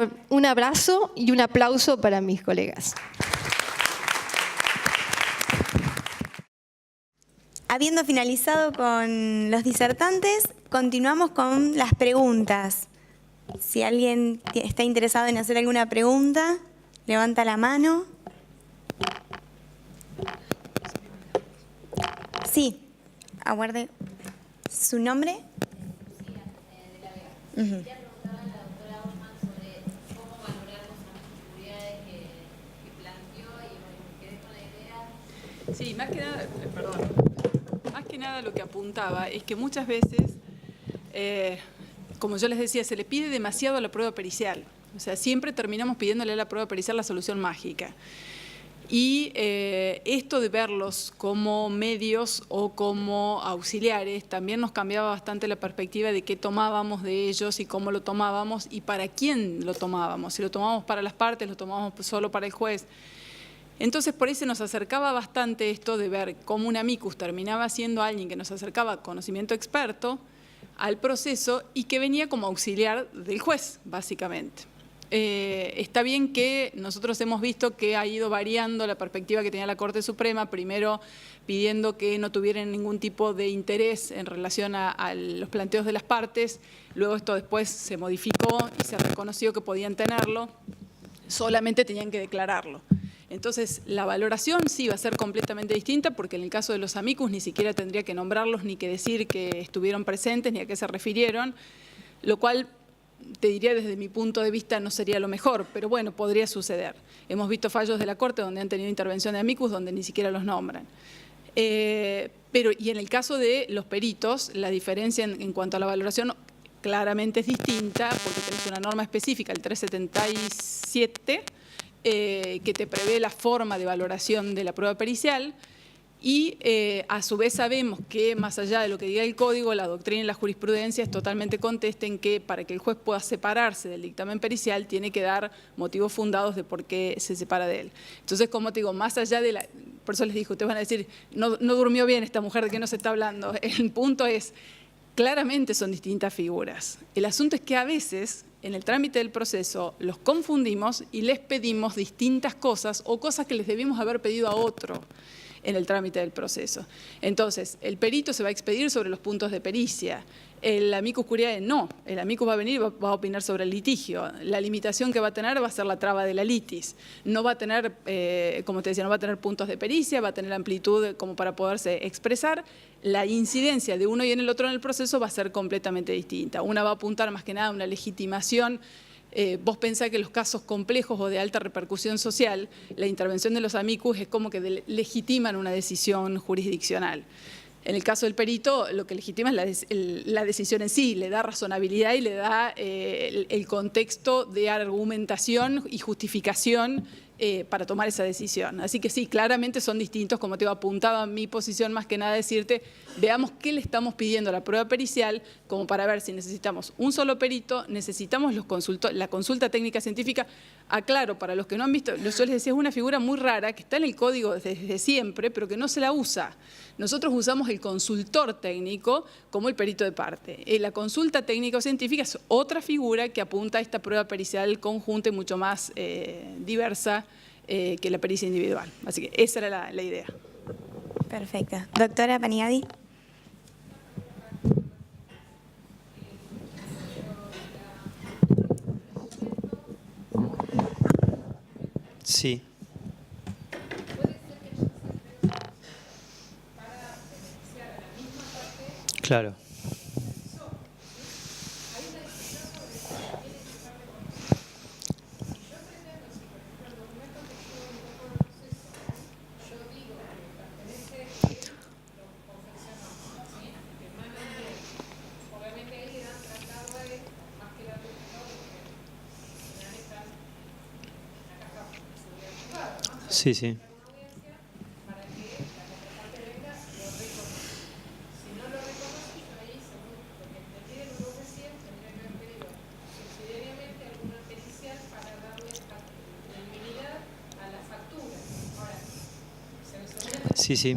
abrazo y un aplauso para mis colegas. Habiendo finalizado con los disertantes, continuamos con las preguntas. Si alguien está interesado en hacer alguna pregunta, levanta la mano. Sí, aguarde. ¿Su nombre? Ujú. Sí, más que nada, más que nada lo que apuntaba es que muchas veces, como yo les decía, se le pide demasiado a la prueba pericial. O sea, siempre terminamos pidiéndole a la prueba pericial la solución mágica. Y esto de verlos como medios o como auxiliares también nos cambiaba bastante la perspectiva de qué tomábamos de ellos y cómo lo tomábamos y para quién lo tomábamos. Si lo tomábamos para las partes, lo tomábamos solo para el juez. Entonces, por ahí se nos acercaba bastante esto de ver cómo un amicus terminaba siendo alguien que nos acercaba conocimiento experto al proceso y que venía como auxiliar del juez, básicamente. Está bien que nosotros hemos visto que ha ido variando la perspectiva que tenía la Corte Suprema, primero pidiendo que no tuvieran ningún tipo de interés en relación a los planteos de las partes, luego esto después se modificó y se reconoció que podían tenerlo, solamente tenían que declararlo. Entonces, la valoración sí va a ser completamente distinta porque en el caso de los amicus ni siquiera tendría que nombrarlos ni que decir que estuvieron presentes ni a qué se refirieron, lo cual te diría desde mi punto de vista no sería lo mejor, pero bueno, podría suceder. Hemos visto fallos de la Corte donde han tenido intervención de amicus donde ni siquiera los nombran. Y en el caso de los peritos, la diferencia en cuanto a la valoración claramente es distinta porque tenés una norma específica, el 377, que te prevé la forma de valoración de la prueba pericial y a su vez sabemos que más allá de lo que diga el código, la doctrina y la jurisprudencia es totalmente contesta en que para que el juez pueda separarse del dictamen pericial tiene que dar motivos fundados de por qué se separa de él. Entonces, como te digo, más allá de la... Por eso les dije, ustedes van a decir, no durmió bien esta mujer, ¿de qué nos está hablando? El punto es, claramente son distintas figuras. El asunto es que a veces en el trámite del proceso los confundimos y les pedimos distintas cosas o cosas que les debimos haber pedido a otro en el trámite del proceso. Entonces, el perito se va a expedir sobre los puntos de pericia. El amicus curiae no. El amicus va a venir y va a opinar sobre el litigio. La limitación que va a tener va a ser la traba de la litis. No va a tener, como te decía, no va a tener puntos de pericia, va a tener amplitud como para poderse expresar. La incidencia de uno y en el otro en el proceso va a ser completamente distinta. Una va a apuntar más que nada a una legitimación. Vos pensás que los casos complejos o de alta repercusión social, la intervención de los amicus es como que legitiman una decisión jurisdiccional. En el caso del perito, lo que legitima es la decisión en sí, le da razonabilidad y le da el contexto de argumentación y justificación para tomar esa decisión. Así que sí, claramente son distintos, como te apuntaba mi posición más que nada decirte, veamos qué le estamos pidiendo a la prueba pericial, como para ver si necesitamos un solo perito, necesitamos la consulta técnica científica. Aclaro, para los que no han visto, yo les decía, es una figura muy rara que está en el código desde siempre, pero que no se la usa. Nosotros usamos el consultor técnico como el perito de parte. La consulta técnica o científica es otra figura que apunta a esta prueba pericial conjunta y mucho más diversa que la pericia individual. Así que esa era la idea. Perfecto. Doctora Paniaghi. Sí. Claro. Sí, sí. Sí, sí.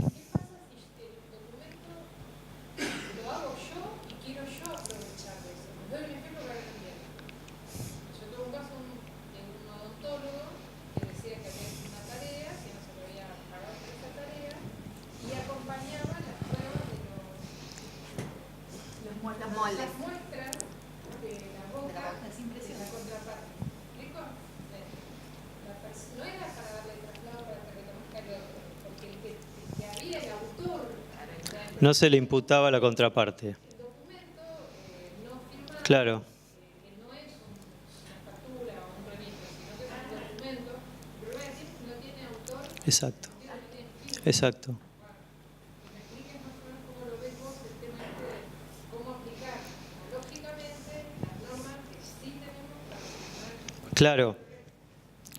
No se le imputaba a la contraparte. Claro. Exacto. Exacto. Claro.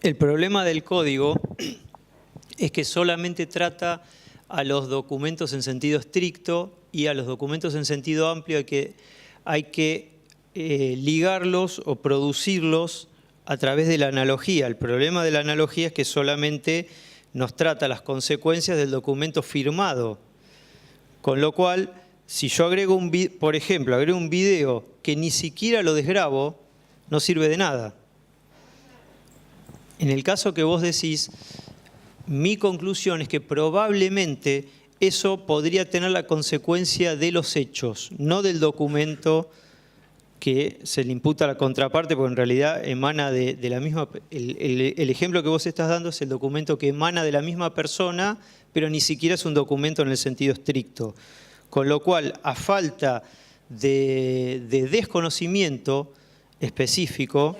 El problema del código es que solamente trata a los documentos en sentido estricto y a los documentos en sentido amplio hay que ligarlos o producirlos a través de la analogía. El problema de la analogía es que solamente nos trata las consecuencias del documento firmado. Con lo cual, si yo agrego por ejemplo, agrego un video que ni siquiera lo desgrabo, no sirve de nada. En el caso que vos decís, mi conclusión es que probablemente eso podría tener la consecuencia de los hechos, no del documento que se le imputa a la contraparte, porque en realidad emana de la misma... El ejemplo que vos estás dando es el documento que emana de la misma persona, pero ni siquiera es un documento en el sentido estricto. Con lo cual, a falta de desconocimiento específico,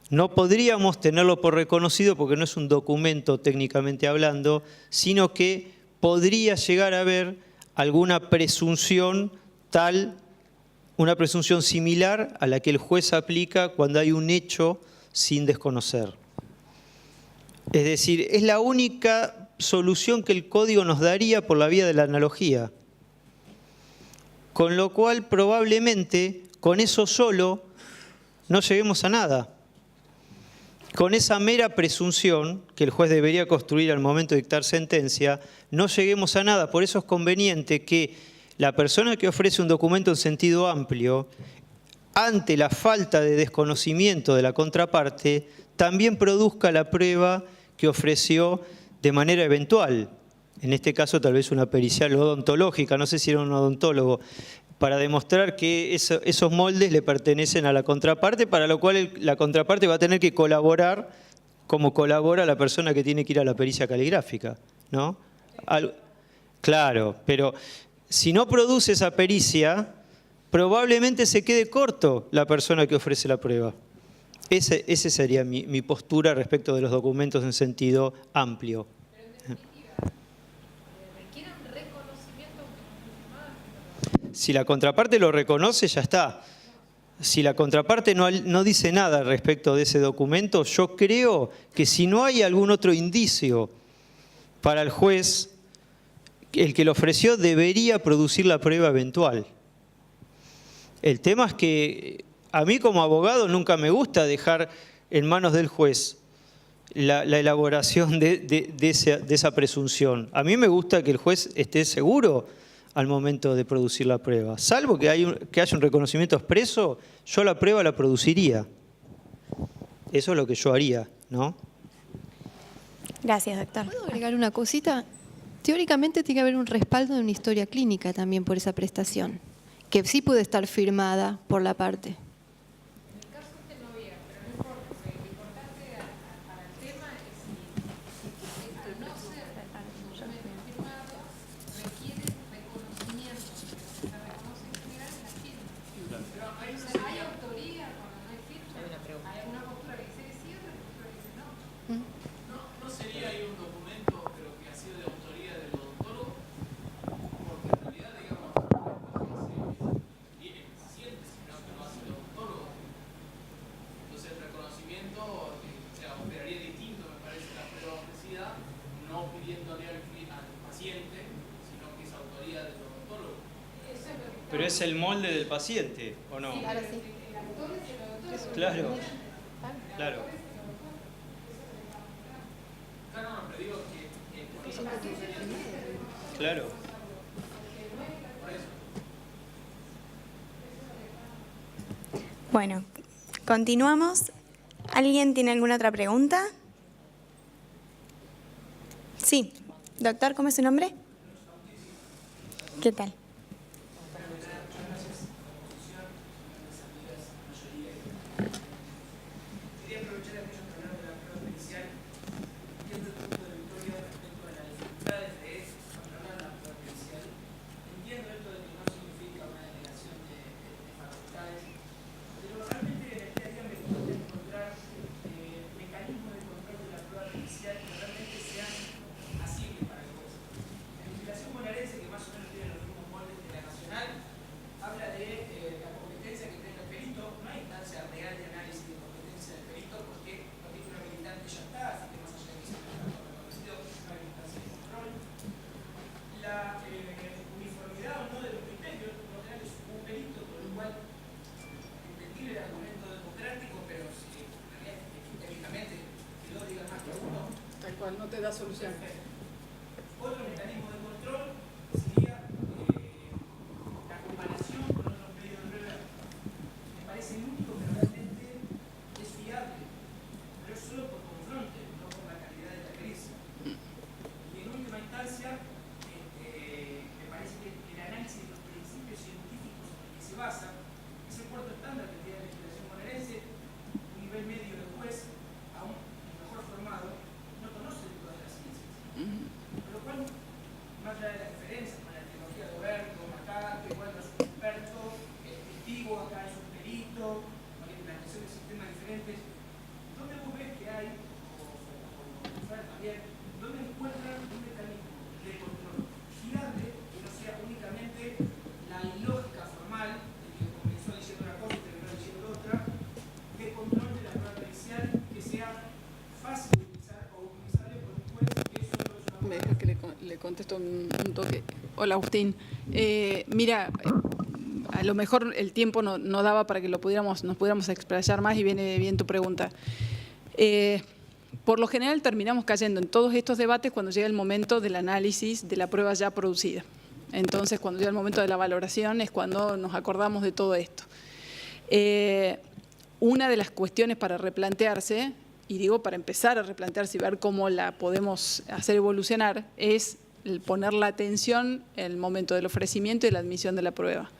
no podríamos tenerlo por reconocido porque no es un documento técnicamente hablando, sino que podría llegar a haber alguna presunción una presunción similar a la que el juez aplica cuando hay un hecho sin desconocer. Es decir, es la única solución que el código nos daría por la vía de la analogía. Con lo cual, probablemente, con eso solo, no lleguemos a nada. Con esa mera presunción que el juez debería construir al momento de dictar sentencia, no lleguemos a nada. Por eso es conveniente que la persona que ofrece un documento en sentido amplio, ante la falta de desconocimiento de la contraparte, también produzca la prueba que ofreció de manera eventual. En este caso, tal vez una pericial odontológica, no sé si era un odontólogo, para demostrar que esos moldes le pertenecen a la contraparte, para lo cual la contraparte va a tener que colaborar como colabora la persona que tiene que ir a la pericia caligráfica, ¿no? Claro, pero si no produce esa pericia, probablemente se quede corto la persona que ofrece la prueba. Ese sería mi postura respecto de los documentos en sentido amplio. Si la contraparte lo reconoce, ya está. Si la contraparte no dice nada respecto de ese documento, yo creo que si no hay algún otro indicio para el juez, el que lo ofreció debería producir la prueba eventual. El tema es que a mí como abogado nunca me gusta dejar en manos del juez la elaboración de esa presunción. A mí me gusta que el juez esté seguro al momento de producir la prueba. Salvo que haya un reconocimiento expreso, yo la prueba la produciría. Eso es lo que yo haría, ¿no? Gracias, doctor. ¿Puedo agregar una cosita? Teóricamente tiene que haber un respaldo de una historia clínica también por esa prestación, que sí puede estar firmada por la parte. Pero es el molde del paciente, ¿o no? Claro, sí. Claro, claro. Claro. Bueno, continuamos. ¿Alguien tiene alguna otra pregunta? Sí. Doctor, ¿cómo es su nombre? ¿Qué tal? cual no te da solución. Otro mecanismo de control sería la comparación con otros medios de prueba. Me parece el único que realmente es fiable, pero es solo por confronte, no por la calidad de la pericia. Y en última instancia, me parece que el análisis de los principios científicos en los que se basa es el cuarto estándar que tiene la legislación bonaerense. Un nivel medio de juez, aún mejor formado, no conoce de todas las ciencias. Por lo cual, más allá de las diferencias con la tecnología de Roberto, acá, que igual no es un experto, el testigo acá es un perito, con la implantación de sistemas diferentes, ¿dónde vos ves que hay, o Fer también, dónde encuentran un mecanismo de control fiable que no sea únicamente la ilógica formal, de que comenzó diciendo una cosa y terminó diciendo otra, de control de la prueba pericial que sea fácil de utilizar o utilizable por un juez que solo es una... Me deja que le contesto un toque. Hola, Agustín. Mira, a lo mejor el tiempo no daba para que nos pudiéramos explayar más y viene bien tu pregunta. Por lo general terminamos cayendo en todos estos debates cuando llega el momento del análisis de la prueba ya producida. Entonces, cuando llega el momento de la valoración es cuando nos acordamos de todo esto. Una de las cuestiones para replantearse, y digo para empezar a replantearse y ver cómo la podemos hacer evolucionar, es el poner la atención en el momento del ofrecimiento y la admisión de la prueba.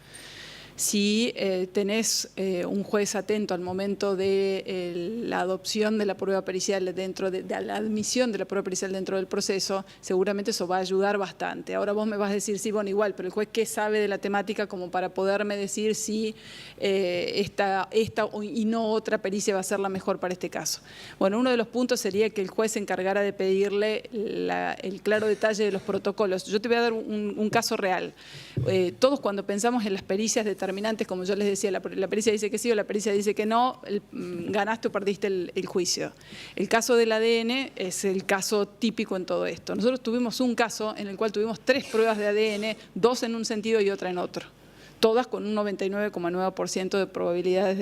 Si tenés un juez atento al momento de la adopción de la prueba pericial dentro de la admisión de la prueba pericial dentro del proceso, seguramente eso va a ayudar bastante. Ahora vos me vas a decir, sí, bueno, igual, pero el juez ¿qué sabe de la temática como para poderme decir si esta y no otra pericia va a ser la mejor para este caso? Bueno, uno de los puntos sería que el juez se encargara de pedirle el claro detalle de los protocolos. Yo te voy a dar un caso real. Todos cuando pensamos en las pericias determinantes, como yo les decía, la pericia dice que sí o la pericia dice que no, ganaste o perdiste el juicio. El caso del ADN es el caso típico en todo esto. Nosotros tuvimos un caso en el cual tuvimos 3 pruebas de ADN, 2 en un sentido y otra en otro, todas con un 99,9% de probabilidades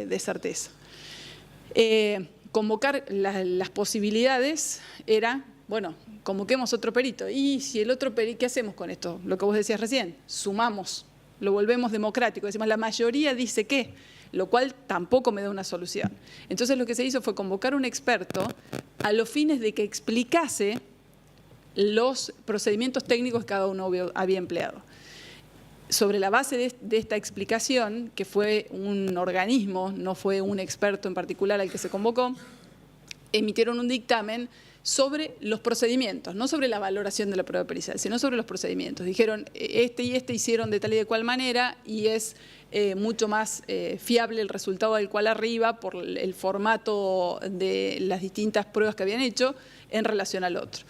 de certeza. Convocar las posibilidades era, bueno, convoquemos otro perito. Y si el otro perito, ¿qué hacemos con esto? Lo que vos decías recién, sumamos, lo volvemos democrático, decimos la mayoría dice que, lo cual tampoco me da una solución. Entonces lo que se hizo fue convocar un experto a los fines de que explicase los procedimientos técnicos que cada uno había empleado. Sobre la base de esta explicación, que fue un organismo, no fue un experto en particular al que se convocó, emitieron un dictamen sobre los procedimientos, no sobre la valoración de la prueba pericial, sino sobre los procedimientos. Dijeron, este y este hicieron de tal y de cual manera y es mucho más fiable el resultado del cual arriba por el formato de las distintas pruebas que habían hecho en relación al otro.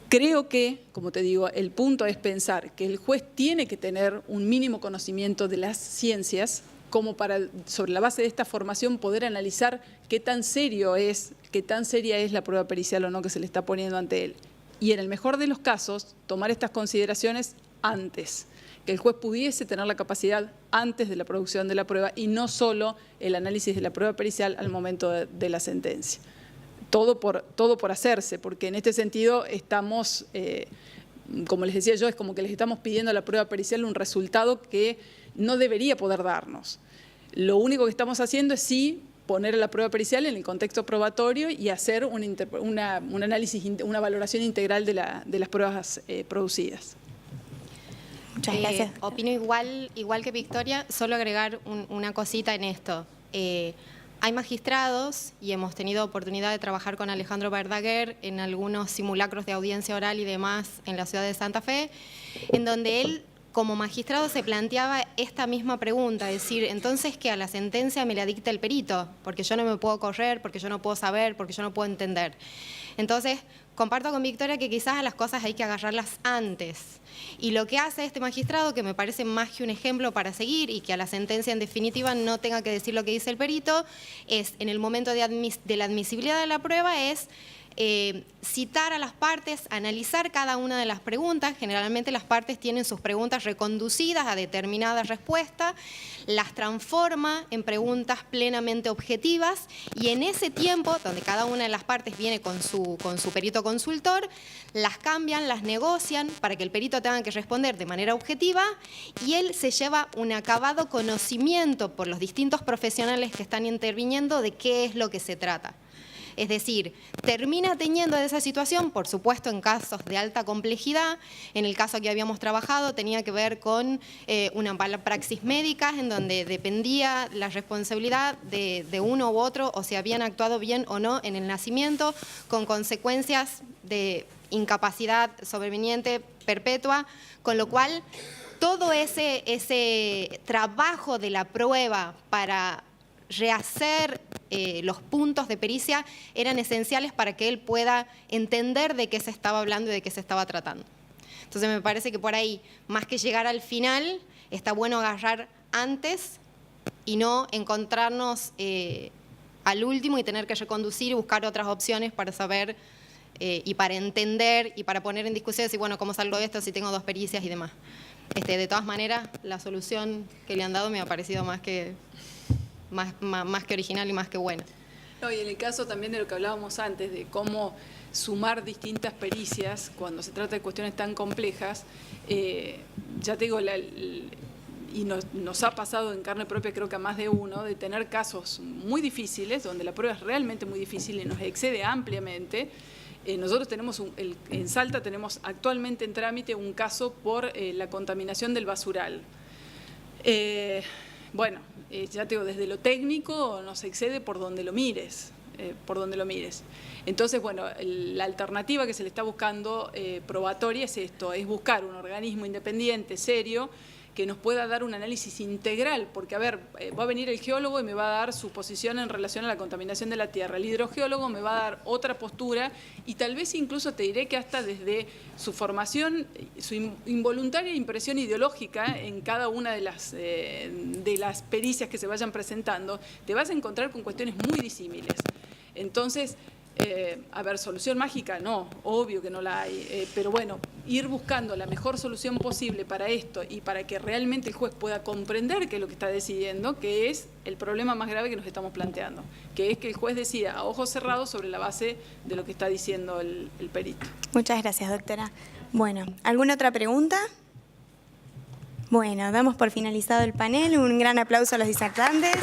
Creo que, como te digo, el punto es pensar que el juez tiene que tener un mínimo conocimiento de las ciencias como para, sobre la base de esta formación, poder analizar qué tan seria es la prueba pericial o no que se le está poniendo ante él. Y en el mejor de los casos, tomar estas consideraciones antes, que el juez pudiese tener la capacidad antes de la producción de la prueba y no solo el análisis de la prueba pericial al momento de la sentencia. Todo por hacerse, porque en este sentido estamos, como les decía yo, es como que les estamos pidiendo a la prueba pericial un resultado que no debería poder darnos. Lo único que estamos haciendo es sí poner a la prueba pericial en el contexto probatorio y hacer un análisis, una valoración integral de las pruebas producidas. Muchas gracias. Opino igual que Victoria, solo agregar una cosita en esto. Hay magistrados, y hemos tenido oportunidad de trabajar con Alejandro Verdaguer en algunos simulacros de audiencia oral y demás en la ciudad de Santa Fe, en donde él, como magistrado, se planteaba esta misma pregunta, es decir, entonces que a la sentencia me la dicta el perito, porque yo no me puedo correr, porque yo no puedo saber, porque yo no puedo entender. Entonces, comparto con Victoria que quizás a las cosas hay que agarrarlas antes. Y lo que hace este magistrado, que me parece más que un ejemplo para seguir y que a la sentencia en definitiva no tenga que decir lo que dice el perito, es en el momento de la admisibilidad de la prueba, es citar a las partes, analizar cada una de las preguntas. Generalmente las partes tienen sus preguntas reconducidas a determinada respuesta, las transforma en preguntas plenamente objetivas y en ese tiempo, donde cada una de las partes viene con su perito consultor, las cambian, las negocian para que el perito tenga que responder de manera objetiva y él se lleva un acabado conocimiento por los distintos profesionales que están interviniendo de qué es lo que se trata. Es decir, termina teniendo de esa situación, por supuesto en casos de alta complejidad. En el caso que habíamos trabajado tenía que ver con una praxis médica en donde dependía la responsabilidad de uno u otro o si habían actuado bien o no en el nacimiento, con consecuencias de incapacidad sobreveniente perpetua, con lo cual todo ese trabajo de la prueba para rehacer los puntos de pericia eran esenciales para que él pueda entender de qué se estaba hablando y de qué se estaba tratando. Entonces me parece que por ahí, más que llegar al final, está bueno agarrar antes y no encontrarnos al último y tener que reconducir y buscar otras opciones para saber y para entender y para poner en discusión, decir, bueno, ¿cómo salgo de esto si tengo 2 pericias y demás? De todas maneras, la solución que le han dado me ha parecido más que original y más que buena. No, y en el caso también de lo que hablábamos antes, de cómo sumar distintas pericias cuando se trata de cuestiones tan complejas, ya te digo, y nos ha pasado en carne propia, creo que a más de uno, de tener casos muy difíciles, donde la prueba es realmente muy difícil y nos excede ampliamente. Nosotros tenemos, en Salta tenemos actualmente en trámite un caso por la contaminación del basural. Bueno, ya te digo, desde lo técnico nos excede por donde lo mires, Entonces, bueno, la alternativa que se le está buscando probatoria es esto, es buscar un organismo independiente, serio, que nos pueda dar un análisis integral, porque, a ver, va a venir el geólogo y me va a dar su posición en relación a la contaminación de la tierra, el hidrogeólogo me va a dar otra postura y tal vez incluso te diré que hasta desde su formación, su involuntaria impresión ideológica en cada una de las pericias que se vayan presentando, te vas a encontrar con cuestiones muy disímiles. Entonces, a ver, solución mágica no, obvio que no la hay, pero bueno, ir buscando la mejor solución posible para esto y para que realmente el juez pueda comprender qué es lo que está decidiendo, que es el problema más grave que nos estamos planteando, que es que el juez decida a ojos cerrados sobre la base de lo que está diciendo el perito. Muchas gracias, doctora. Bueno, ¿alguna otra pregunta? Bueno, damos por finalizado el panel. Un gran aplauso a los disertantes.